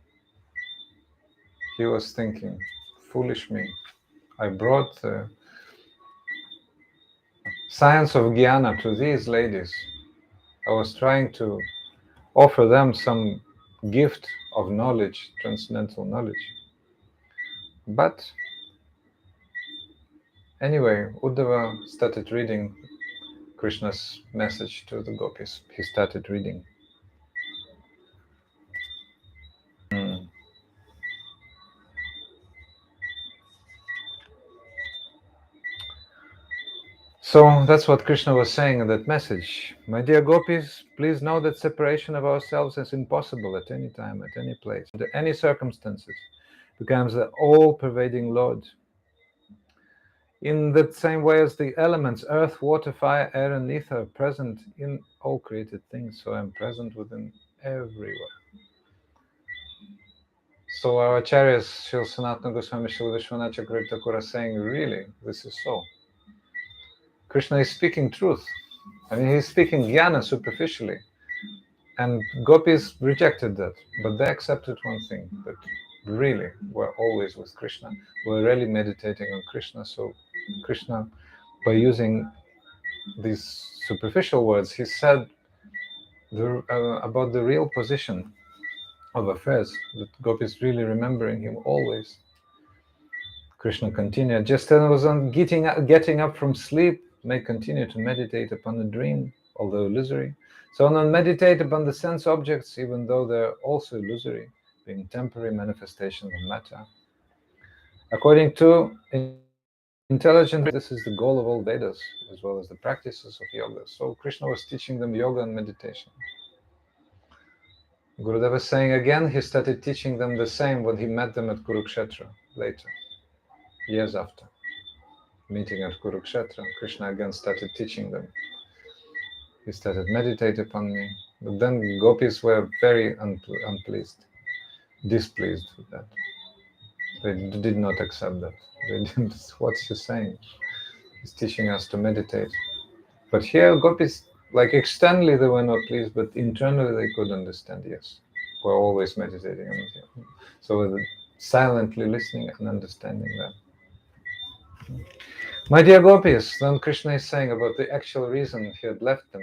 He was thinking, foolish me, I brought the science of jnana to these ladies. I was trying to offer them some gift of knowledge, transcendental knowledge. But anyway, Uddhava started reading Krishna's message to the gopis. He started reading. So that's what Krishna was saying in that message. My dear gopis, please know that separation of ourselves is impossible at any time, at any place, under any circumstances, becomes the all-pervading Lord. In that same way as the elements, earth, water, fire, air, and ether, are present in all created things, so I am present within everywhere. So our acharyas, Srila Sanatana Goswami, Srila Vishwanath Chakravarti Thakur, are saying, really, this is so. Krishna is speaking truth. I mean, he's speaking jnana superficially. And gopis rejected that, but they accepted one thing, that really we're always with Krishna. We're really meditating on Krishna. So Krishna, by using these superficial words, he said about the real position of affairs, that gopis really remembering him always. Krishna continued, just as I was on getting up from sleep, may continue to meditate upon a dream, although illusory, So none meditate upon the sense objects, even though they're also illusory, being temporary manifestations of matter. According to intelligent, this is the goal of all Vedas, as well as the practices of yoga. So Krishna was teaching them yoga and meditation. Gurudev was saying again, he started teaching them the same when he met them at Kurukshetra later, years after. Meeting at Kurukshetra, Krishna again started teaching them. He started meditate upon me. But then gopis were very displeased with that. They did not accept that. They didn't, what's he saying? He's teaching us to meditate. But here gopis, like externally they were not pleased, but internally they could understand, yes. We're always meditating. So we're silently listening and understanding that. My dear gopis, then Krishna is saying about the actual reason he had left them.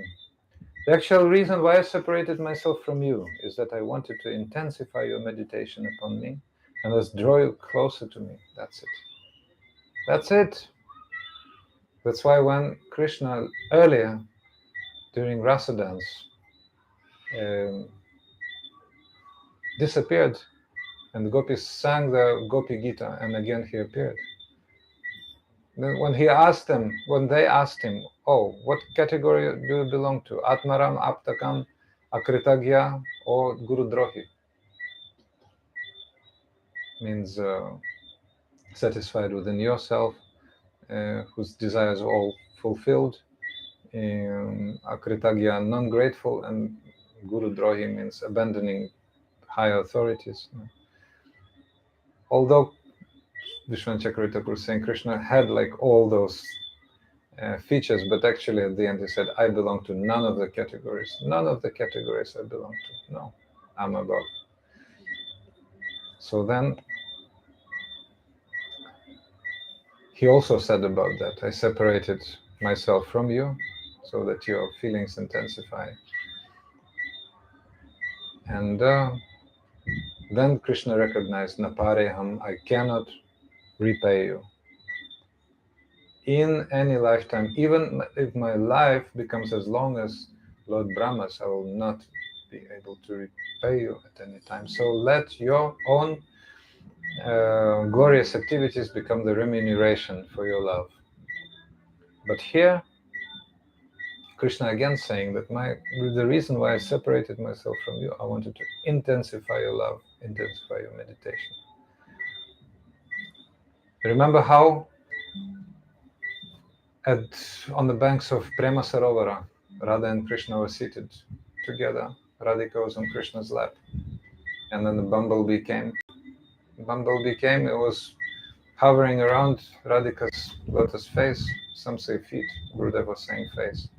The actual reason why I separated myself from you is that I wanted to intensify your meditation upon me and thus draw you closer to me. That's it. That's it. That's why when Krishna earlier, during Rasa dance, disappeared and the gopis sang the Gopi Gita and again he appeared. Then when they asked him, oh, what category do you belong to? Atmaram, Aptakam, Akritagya, or Guru Drohi? Means satisfied within yourself, whose desires are all fulfilled. Akritagya, non-grateful, and Guru Drohi means abandoning higher authorities. Although Vishwanath Chakravarti Thakur was saying Krishna had like all those features, but actually at the end he said, I belong to none of the categories. None of the categories I belong to. No, I'm above. So then he also said about that, I separated myself from you so that your feelings intensify. And then Krishna recognized, Napareham, I cannot repay you. In any lifetime, even if my life becomes as long as Lord Brahma's, I will not be able to repay you at any time. So let your own glorious activities become the remuneration for your love. But here, Krishna again saying that the reason why I separated myself from you, I wanted to intensify your love, intensify your meditation. Remember how on the banks of Prema Sarovara, Radha and Krishna were seated together. Radhika was on Krishna's lap. And then the bumblebee came. It was hovering around Radhika's lotus face. Some say feet, Gurudev was saying face.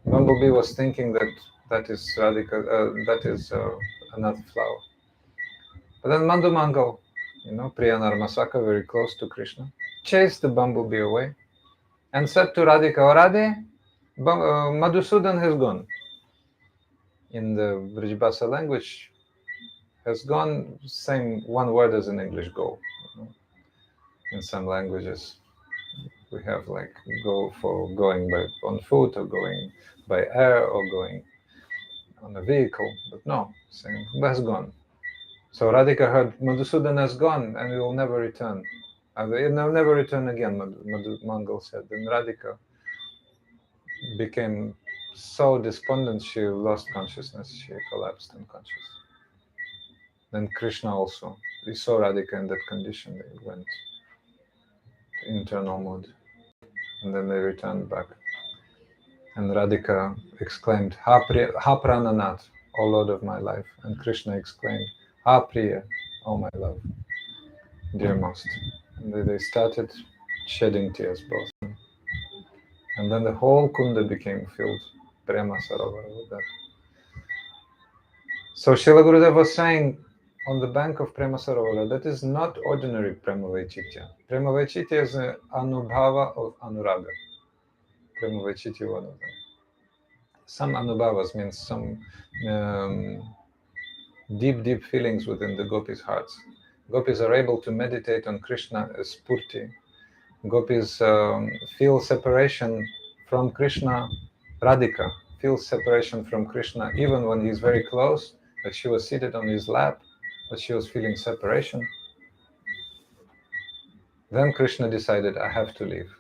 Bumblebee was thinking that is Radhika, that is another flower. But then Mandumangal, Priya Narmasaka, very close to Krishna, chased the bumblebee away and said to Radhika, oh, Radhe, Madhusudan has gone. In the Vrajavasis language, has gone, same one word as in English, go. In some languages, we have like go for going on foot or going by air or going on a vehicle, but no, same, has gone. So Radhika heard, Madhusudan has gone and he will never return. He'll never return again, Mangal said. Then Radhika became so despondent, she lost consciousness, she collapsed unconscious. Then Krishna also, he saw Radhika in that condition, they went to internal mood. And then they returned back. And Radhika exclaimed, Ha Prananath, O Lord of my life. And Krishna exclaimed, Ha Priya, O my love, dearmost. And they started shedding tears, both. And then the whole Kunda became filled, Prema Sarovara, with that. So Srila Gurudev was saying, on the bank of Prema Sarovara, that is not ordinary Prema Vaichitya. Prema Vaichitya is an anubhava of anuraga. Prema Vaichitya, one of them. Some anubhavas means some deep feelings within the gopis' hearts. Gopis are able to meditate on Krishna as Spurti. Gopis feel separation from Krishna, Radhika, feels separation from Krishna, even when he's very close, like she was seated on his lap, but she was feeling separation. Then Krishna decided, I have to leave.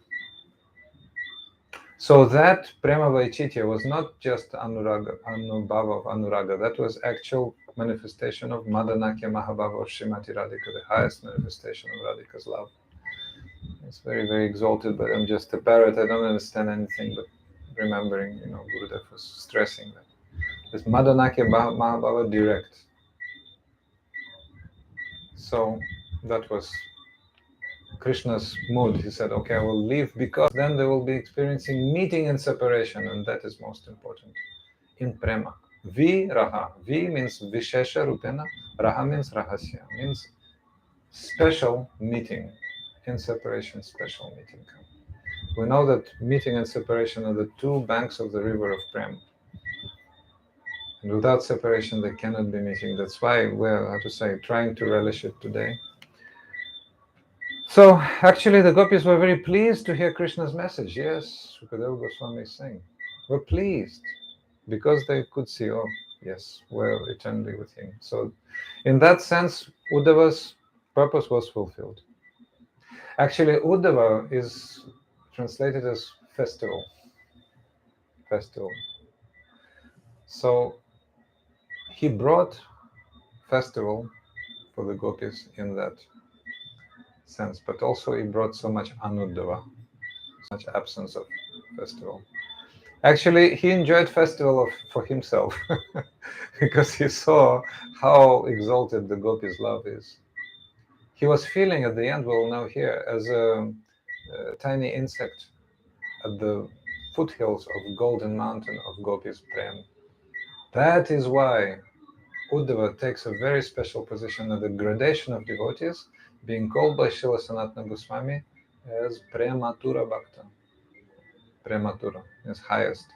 So that Prema Vaichitya was not just Anuraga, Anubhava of Anuraga, that was actual manifestation of Madanakya Mahabhava of Srimati Radhika, the highest manifestation of Radhika's love. It's very, very exalted, but I'm just a parrot, I don't understand anything, but remembering, Gurudev was stressing that. It's Madanakya Mahabhava direct. So that was Krishna's mood. He said, okay, I will leave because then they will be experiencing meeting and separation, and that is most important in prema. Raha. Means Vishesha Rupena, Raha means Rahasya, means special meeting. In separation, special meeting. We know that meeting and separation are the two banks of the river of Prem. And without separation, they cannot be meeting. That's why we're, trying to relish it today. So, actually, the gopis were very pleased to hear Krishna's message. Yes, Sukadeva Goswami is saying. We're pleased because they could see, oh, yes, we're eternally with him. So, in that sense, Uddhava's purpose was fulfilled. Actually, Uddhava is translated as festival. Festival. So, he brought festival for the gopis in that sense, but also he brought so much anuddhava, so much absence of festival. Actually, he enjoyed festival for himself because he saw how exalted the gopis' love is. He was feeling at the end, we'll know here, as a tiny insect at the foothills of Golden Mountain of Gopis' Prem. That is why Uddhava takes a very special position at the gradation of devotees, being called by Srila Sanatana Goswami as Prematura Bhakta. Prematura is highest.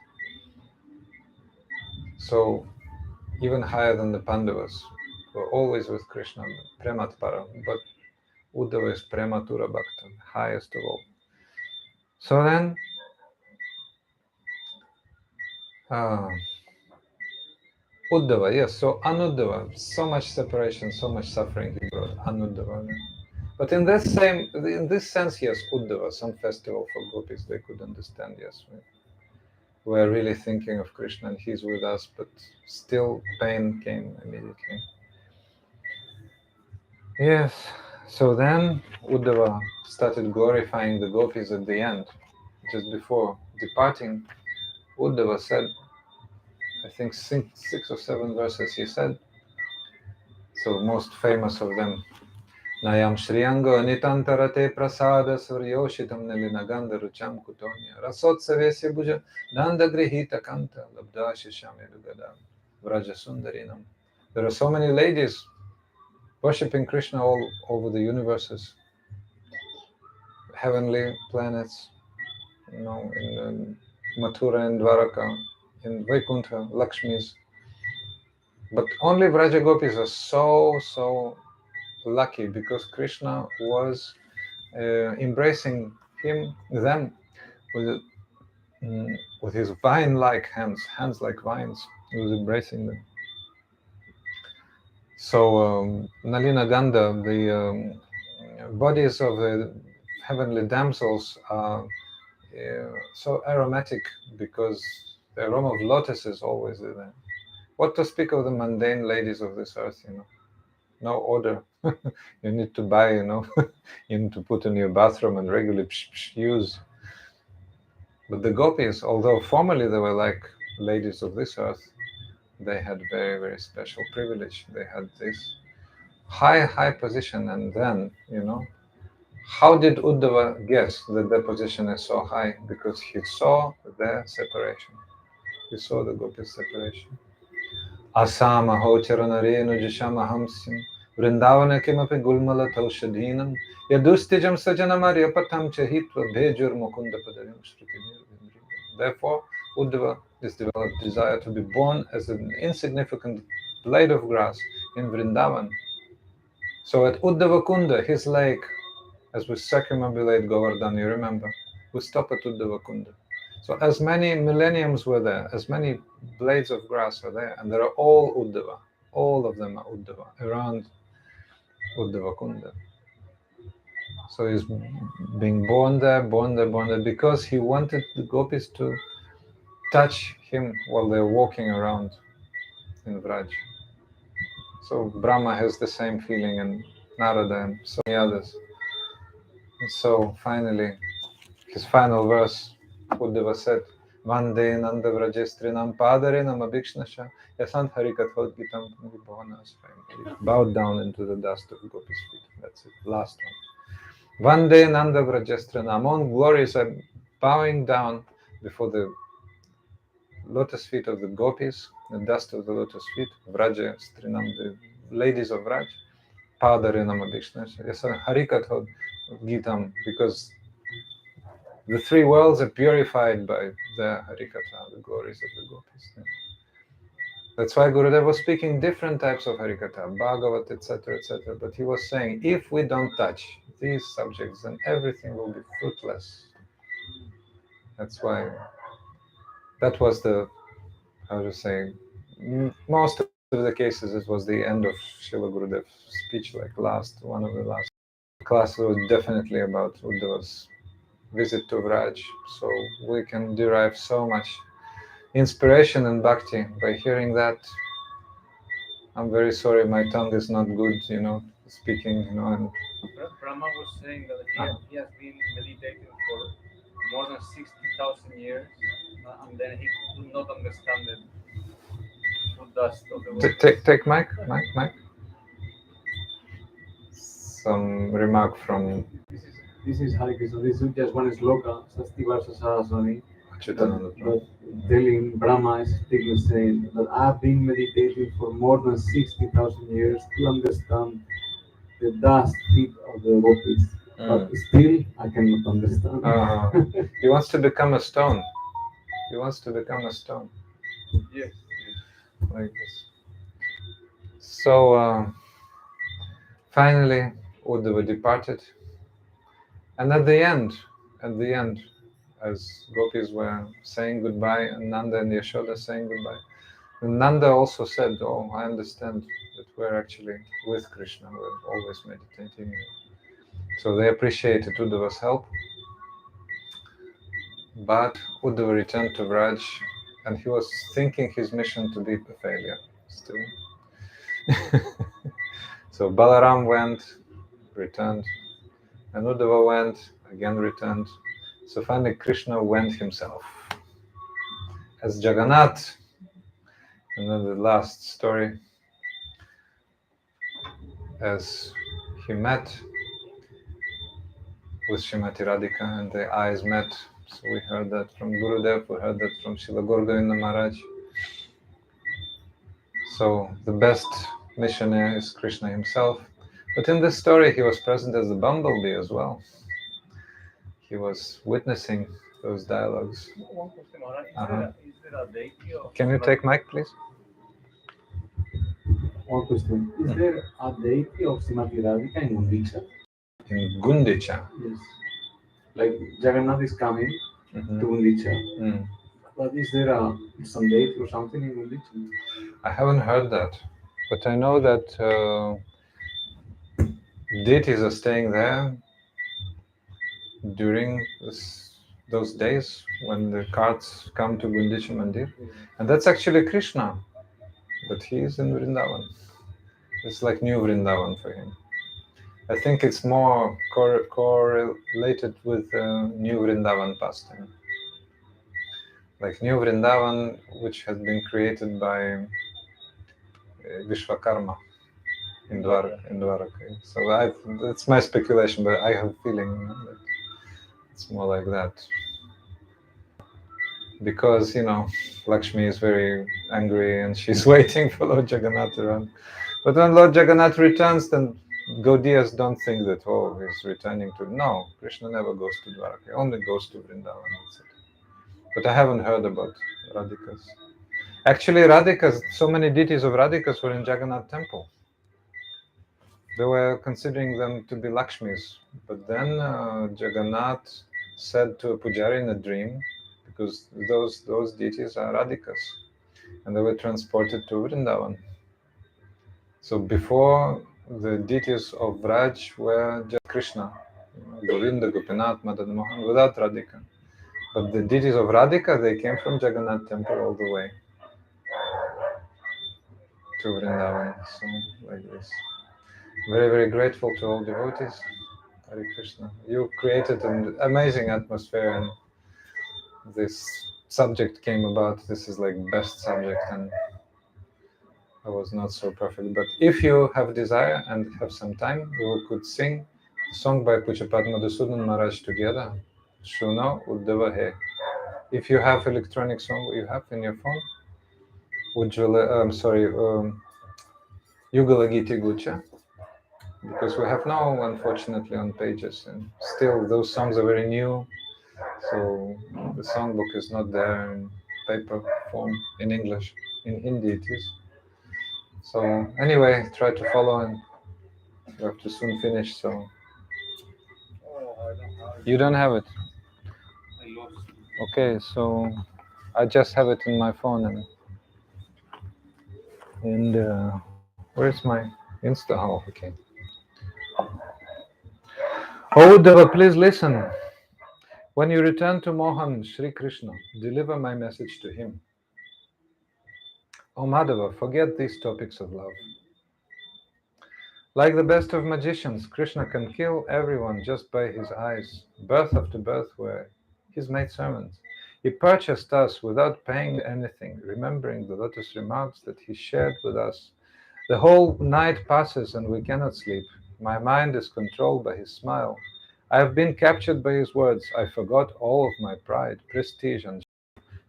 So, even higher than the Pandavas, who are always with Krishna, Prematpara, but Uddhava is Prematura Bhakta, highest of all. So then, Uddhava, yes, so Anuddhava, so much separation, so much suffering he brought, Anuddhava. But in this sense, yes, Uddhava, some festival for gopis, they could understand, yes. We're really thinking of Krishna and he's with us, but still pain came immediately. Yes, so then Uddhava started glorifying the gopis at the end. Just before departing, Uddhava said, I think 6 or 7 verses he said, so most famous of them, Nayam Shriyango Nitantarate Prasada Suryoshitam Nelinaganda Rucham Kutonya Rasotsavesya Bhuja Nanda Grihita Kanta Labda Shishame Lugada Vrajasundarinam. There are so many ladies worshipping Krishna all over the universes, heavenly planets, in Mathura and Dwaraka, in Vaikuntha, Lakshmis. But only Vraja Gopis are so lucky because Krishna was embracing them with his vine-like hands like vines. He was embracing them. So Nalina Gandha, the bodies of the heavenly damsels are so aromatic because the aroma of lotus is always there. What to speak of the mundane ladies of this earth, No order. You need to buy, you need to put in your bathroom and regularly use. But the gopis, although formerly they were like ladies of this earth, they had very, very special privilege. They had this high position, and then, how did Uddhava guess that their position is so high? Because he saw their separation. He saw the gopis' separation. Asama hocharanarenu jishama hamsim Vrindavana kimapi gulmala taushadhinam Yadustijam sajanamarya patam chahitva bhejur mukunda padarim shrutinir. Therefore, Uddhava is developed desire to be born as an insignificant blade of grass in Vrindavan. So at Uddhava Kunda, his lake, as we circumambulate Govardhan, you remember, we stop at Uddhava Kunda. So as many millenniums were there, as many blades of grass are there, and they're all Uddhava. All of them are Uddhava, around Uddhava Kunda. So he's being born there, because he wanted the gopis to touch him while they're walking around in Vraj. So Brahma has the same feeling, and Narada and so many others. And so finally, his final verse, Uddhava said, Vande Nanda Vrajestrinam Padarinam Abhikshnasha Yasant Harikathot Gitam Bhuvanas. Bowed down into the dust of Gopi's feet. That's it. Last one. Vande Nanda Vrajestrinam. On glorious, I'm bowing down before the lotus feet of the Gopis, the dust of the lotus feet, Vrajestrinam, the ladies of Vraj. Padarinam Abhikshnasha Yasant Harikathot Gitam, because the three worlds are purified by the Harikatha, the glories of the Gopis. That's why Gurudev was speaking different types of Harikatha, Bhagavat, etc., etc. But he was saying, if we don't touch these subjects, then everything will be fruitless. That's why that was the, how to say, most of the cases it was the end of Srila Gurudev's speech, like one of the last class was definitely about Uddhava's visit to Vraj. So we can derive so much inspiration and bhakti by hearing that. I'm very sorry, my tongue is not good, speaking, and Brahma was saying that he has been meditating for more than 60,000 years, and then he could not understand the food dust of the world. Take mic. Some remark from This is Hare Krishna. This is just one sloka, Sasti Varsa Saraswami, Achyutananda. telling Brahma is speaking, saying that I've been meditating for more than 60,000 years to understand the dust feet of the gopis, but still I cannot understand. He wants to become a stone. He wants to become a stone. Yes. Like this. So finally, Uddhava departed, and at the end, as gopis were saying goodbye, and Nanda and Yashoda saying goodbye, and Nanda also said, "Oh, I understand that we're actually with Krishna. We're always meditating." So they appreciated Uddhava's help. But Uddhava returned to Vraj, and he was thinking his mission to be a failure still. So Balaram went, returned, and Uddhava went, again returned. So finally Krishna went himself as Jagannath. And then the last story, as he met with Srimati Radhika and their eyes met. So we heard that from Gurudev, we heard that from Srila Gaura Maharaj. So the best missionary is Krishna himself. But in this story, he was present as a bumblebee as well. He was witnessing those dialogues. One question, Maharaj. Is there a deity of... Can you take mic, please? One question. Is there a deity of Srimati Radhika in Gundicha? In Gundicha? Yes. Like Jagannath is coming to Gundicha. But is there some deity or something in Gundicha? I haven't heard that. But I know that deities are staying there during those days when the carts come to Gundicha Mandir. And that's actually Krishna. But he is in Vrindavan. It's like new Vrindavan for him. I think it's more correlated with new Vrindavan pastime. Like new Vrindavan, which has been created by Vishwakarma in Dwaraka. So that's my speculation, but I have a feeling that it's more like that. Because, Lakshmi is very angry and she's waiting for Lord Jagannath to run. But when Lord Jagannath returns, then Gaudiyas don't think that, he's returning to... No, Krishna never goes to Dwaraka. He only goes to Vrindavan. But I haven't heard about Radhikas. Actually, Radhikas, so many deities of Radhikas were in Jagannath temple. They were considering them to be Lakshmis. But then Jagannath said to a pujari in a dream, because those deities are Radhikas, and they were transported to Vrindavan. So before, the deities of Vraj were just Krishna, Govinda, Gopinath, Madan Mohan, without Radhika. But the deities of Radhika, they came from Jagannath temple all the way to Vrindavan. So like this. Very, very grateful to all devotees. Hare Krishna. You created an amazing atmosphere, and this subject came about. This is like best subject, and I was not so perfect. But if you have desire and have some time, we could sing a song by Puchapad Madhusudan Maharaj together. Shuna Uddhava Hai. If you have electronic song, you have in your phone. Ujjvala, Yugala Giti Gucha. Because we have now, unfortunately, on pages, and still those songs are very new. So the songbook is not there in paper form in English. In Hindi it is. So anyway, try to follow, and we have to soon finish. So Oh, I don't have it. you don't have it. I lost it. Okay, so I just have it in my phone, and where's my Insta? Oh, okay. Oh, Uddhava, please listen. When you return to Mohan, Sri Krishna, deliver my message to him. Oh Madhava, forget these topics of love. Like the best of magicians, Krishna can kill everyone just by his eyes. Birth after birth were his maidservants. He purchased us without paying anything, remembering the lotus remarks that he shared with us. The whole night passes and we cannot sleep. My mind is controlled by his smile. I have been captured by his words. I forgot all of my pride, prestige, and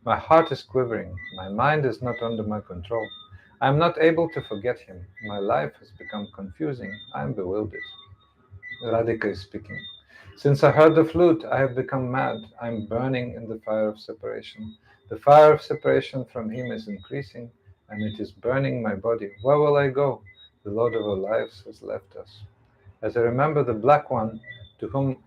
my heart is quivering. My mind is not under my control. I am not able to forget him. My life has become confusing. I am bewildered. Radhika is speaking. Since I heard the flute, I have become mad. I am burning in the fire of separation. The fire of separation from him is increasing, and it is burning my body. Where will I go? The Lord of our lives has left us. As I remember the Black One, to whom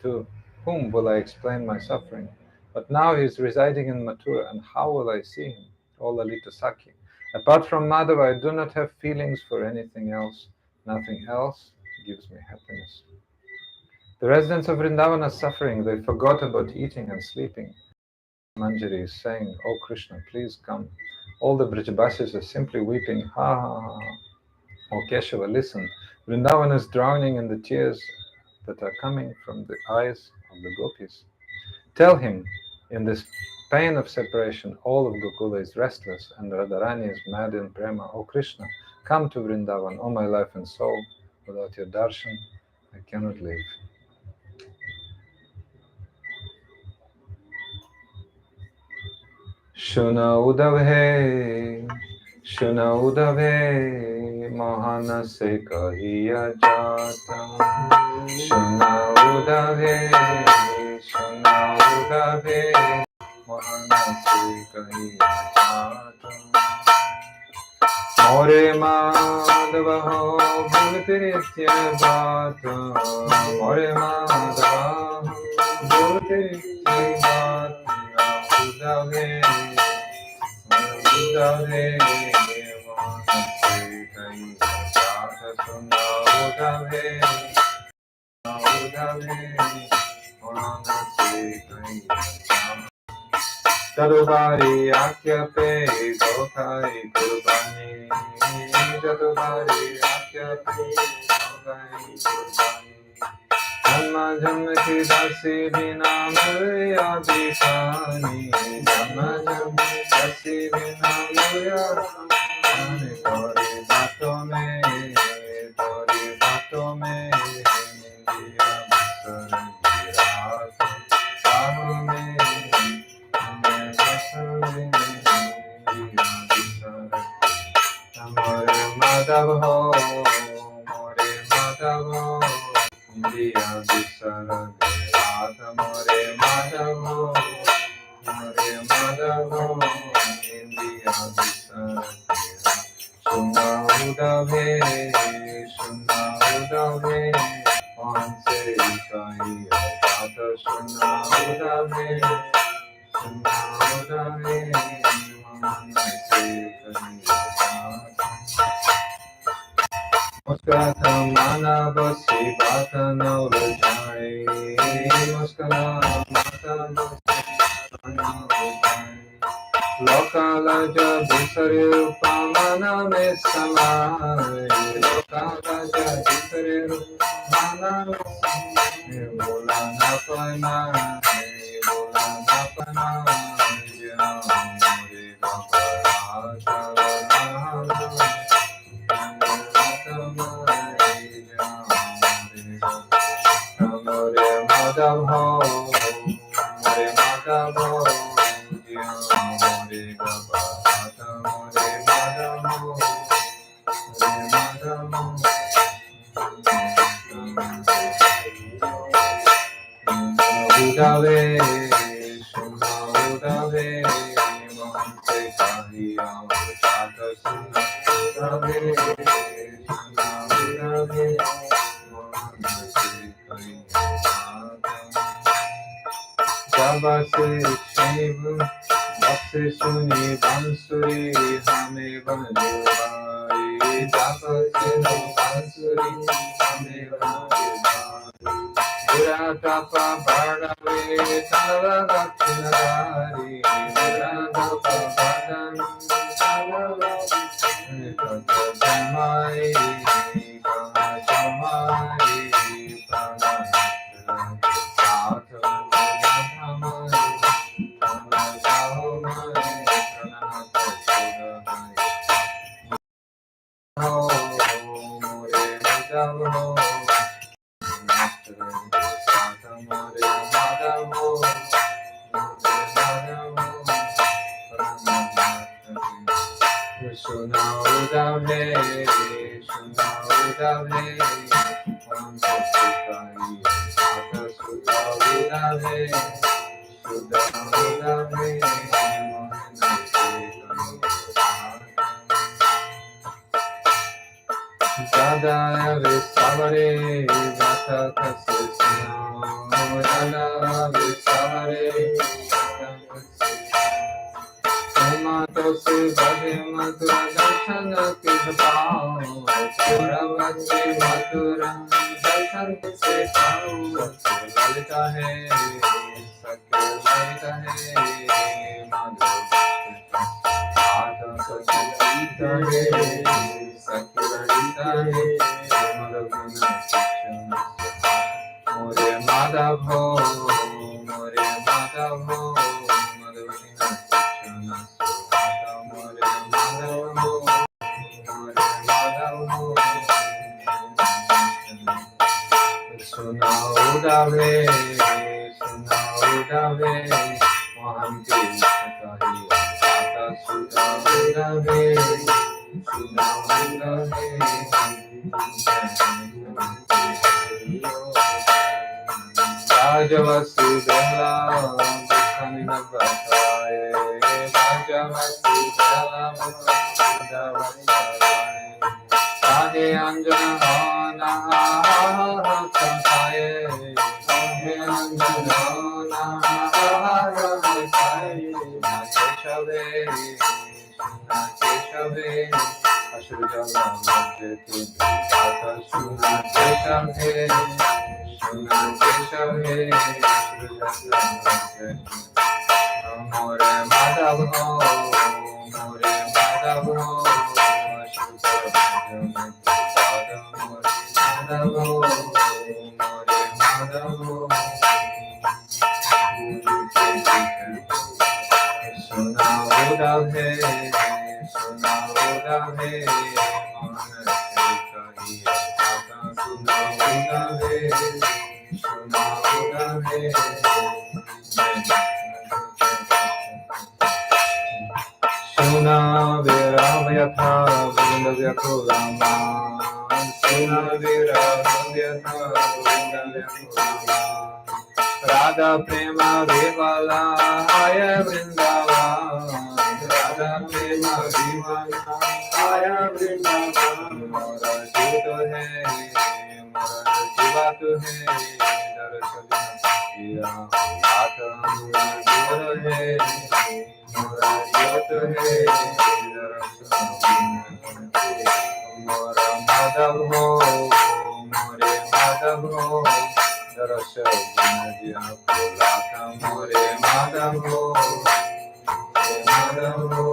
to whom will I explain my suffering? But now he is residing in Mathura, and how will I see him? O Lalita Sakhi. Apart from Madhava, I do not have feelings for anything else. Nothing else gives me happiness. The residents of Vrindavan are suffering. They forgot about eating and sleeping. Manjari is saying, "Oh Krishna, please come." All the Vrajavasis are simply weeping. Ha ha ha. Oh Keshava, listen. Vrindavan is drowning in the tears that are coming from the eyes of the gopis. Tell him, in this pain of separation, all of Gokula is restless, and Radharani is mad in prema. Oh Krishna, come to Vrindavan, O my life and soul. Without your darshan, I cannot live. Shuna Udave, Mohana se kahiya jata. Shuna Udave, Mohana se kahiya jata. More Madhava ho bhulti nitya bata. More Madhava ho bhulti nitya bata. Udave, Udave, Mohana se kahiya jata. Shuna Udave, Udave, Mohana se kahiya jata. Jadubari Akya Pe Gokai Kurbani. Jadubari Akya Pe Gokai Kurbani. Janma Janma Ki Dasi Bina Moya Bikani. Janma Janma Ki Dasi Bina Moya Bikani. Tori Bato Me, Tori Bato Me, India Masar Girat. Bato Me. More Madhav ho, more Madhav ho, India Bisara Ghat. More Madhav ho, more Madhav ho, India Bisara Ghat. Shuna Udave, Shuna Udave, Mohan se kahiya jata. Shuna Udave, मुस्कुराता मानव सी बात न उलझाए मुस्कुरा माता local जब दूसरे रूपाना में समाए local जब दूसरे रूपाना में समाए बोला न पना बोला न पना मोरे माधव हो मोरे माधव हो मोरे माधव हो उदावे सुना उदावे मन से कहिया बात सुना उदावे सुना उदावे मन से कहिया जब से शिव बस सुनी बांसुरी हमें बनवाई जब से बांसुरी हमें बनवाई बुरा तपा बढ़ावे तव गक्षनारी बुरा तपा बढ़ावे जमाई कहा जमाई साथ सुना उदावे सुना उदावे हम सुखाई साथ सुना उदावे सुना उदावे दादा वे सावरे गाथा कसे सुना दादा वे सावरे तो से बड़े मधुर दर्शन के पाओ पुरवती मधुर दर्शन से पाओ ललिता है सत्य ललिता है ललिता है सत्य ललिता है मोरे माधव हो मोरे माधव हो सुना उदावे मोहन की कही आता सुना उदावे सुना उदावे राजवसु दहला दुखनि न बताए राजवसु दहला राधे अंजन हो नहा कंसाए राधे अंजन हो नहा कंसाए केशवे केशवे अश्रु जल मध्यते दाता सुना केशवे सुना केशवे अश्रु जल मध्यते मोरे माधव हो मोरे माधव हो सुना उदावे सुना उदावे मन से कहिए सुना उदावे सुना उदावे सुना विराम यथा गोविंद व्याकुलामा सुना विराम यथा गोविंद व्याकुलामा राधा प्रेम विवाला आय वृंदावन राधा प्रेम विवाला आय वृंदावन मोरा जीव है मोरा जीवा तो है दर्शन किया आत्मा दूर है मोरा जीव तो है दर्शन मोरा Madhav ho, More Madhav ho, Darasha Gunadiya Pulaka, More Madhav ho, Madhav ho,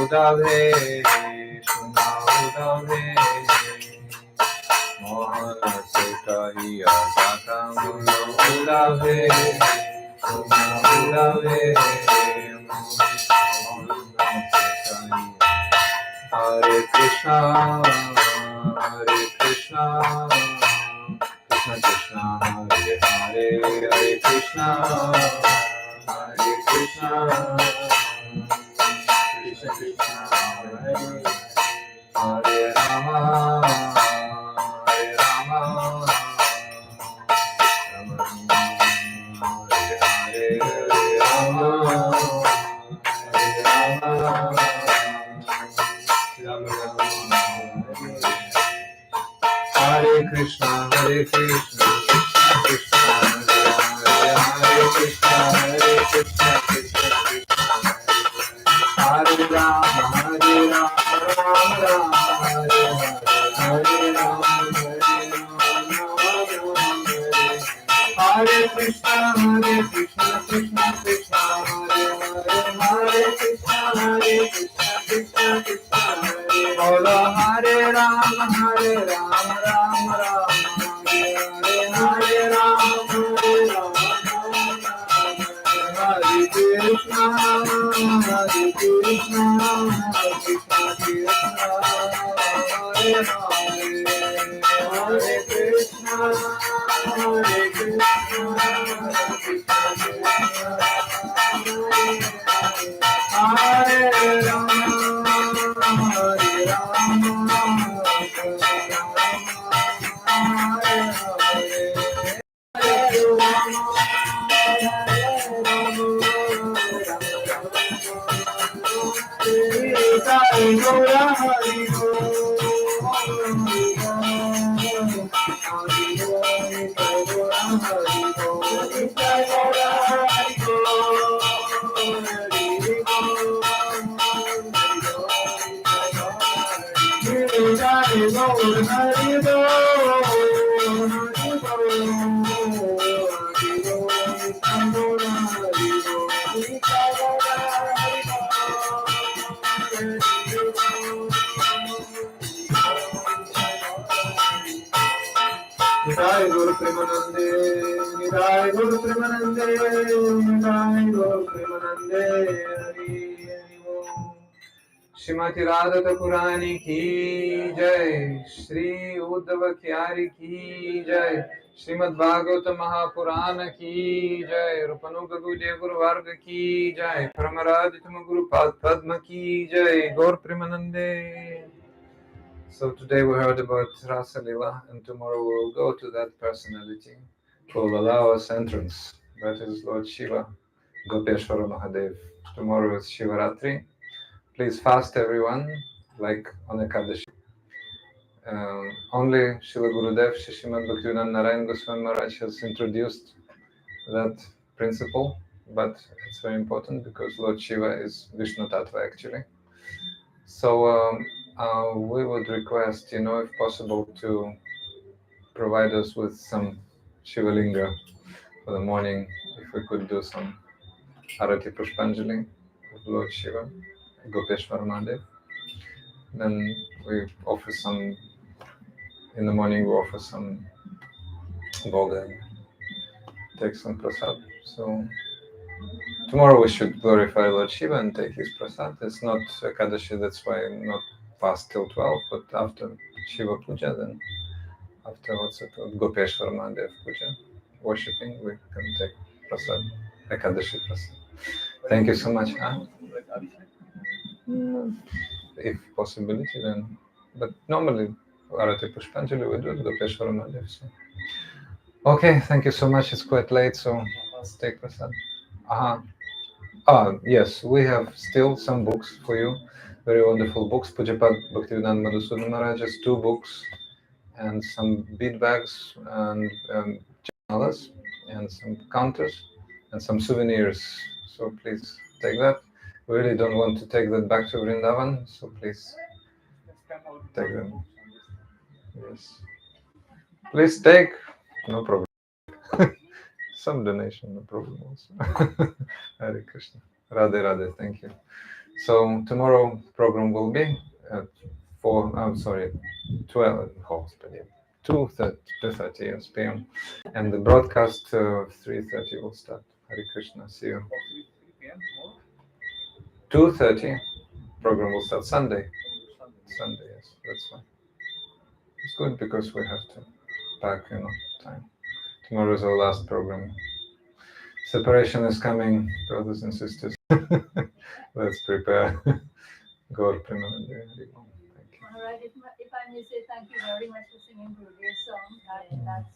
Udave, Udave, Mohana Sekahiya Saka Udave, Udave, Hare Krishna, Hare Krishna, Krishna Krishna, Hare Hare, Hare Krishna, Hare Krishna, Krishna Krishna, Hare Rama, Hare Rama, Rama Rama, Hare Hare, Hare Rama, Hare Rama, Rama Rama, Hare Krishna, Krishna Krishna, Hare Hare, Krishna, Krishna Krishna, Hare Rama, Rama Rama, Hare Hare, Hare Rama, Hare Krishna, Krishna Krishna, Hare Hare, Hare Krishna, Krishna Krishna, Hare Hare Rama, Rama Rama, Hare Hare, Hare Rama, Hare Krishna, Krishna Krishna, Hare Hare, Hare Krishna, Krishna Hare Rama, Hare Rama, Nidai Guru Premanande, Nidai Guru Premanande, Nidai Guru Premanande, Hari Hari Om. Shrimati Radha Purani ki jai, Shri Uddhava Kyari ki jai, Shrimad Bhagavata Mahapurana ki jai, Rupanuga Guje Guru Varga ki jai, Paramaraditama Guru Padma ki jai, Gaur Premanande. So today we heard about Rasa Lila, and tomorrow we will go to that personality who will allow us entrance. That is Lord Shiva, Gopeshwara Mahadev. Tomorrow is Shivaratri. Please fast, everyone, like on Ekadashi. Only Srila Gurudev, Shishimad Bhaktivedanta Narayan Goswami Maharaj has introduced that principle, but it's very important because Lord Shiva is Vishnu Tattva actually. So we would request, if possible, to provide us with some Shivalinga for the morning. If we could do some Arati Pushpanjali of Lord Shiva, Gopeshwar Mahadev. Then we offer some, in the morning we offer some Bhoga and take some prasad. So tomorrow we should glorify Lord Shiva and take his prasad. It's not Ekadashi, that's why not fast till 12, but after Shiva Puja, then after Gopeshwar Mahadev Puja, worshipping, we can take prasad, Ekadashi prasad. Thank you so much. Huh? If possibility, then. But normally, Arati Pushpanjali, we do it Gopeshwar Mahadev. So. Okay, thank you so much. It's quite late, so let's take prasad. Yes, we have still some books for you. Very wonderful books. Pujapad Bhaktivedanta Madhusudan Maharaj's 2 books, and some bead bags, and chanalas, and some counters, and some souvenirs. So please take that. We really don't want to take that back to Vrindavan, so please take them. Yes. Please take, no problem. Some donation, no problem also. Hare Krishna. Radhe Radhe, thank you. So tomorrow program will be at 12, 2:30 p.m. And the broadcast 3:30 will start. Hare Krishna, see you. 2:30 program will start Sunday. Sunday, yes, that's fine. It's good because we have to pack, time. Tomorrow is our last program. Separation is coming, brothers and sisters. Let's prepare. God, thank you. All right, if I may say thank you very much for singing Gurudev song. That's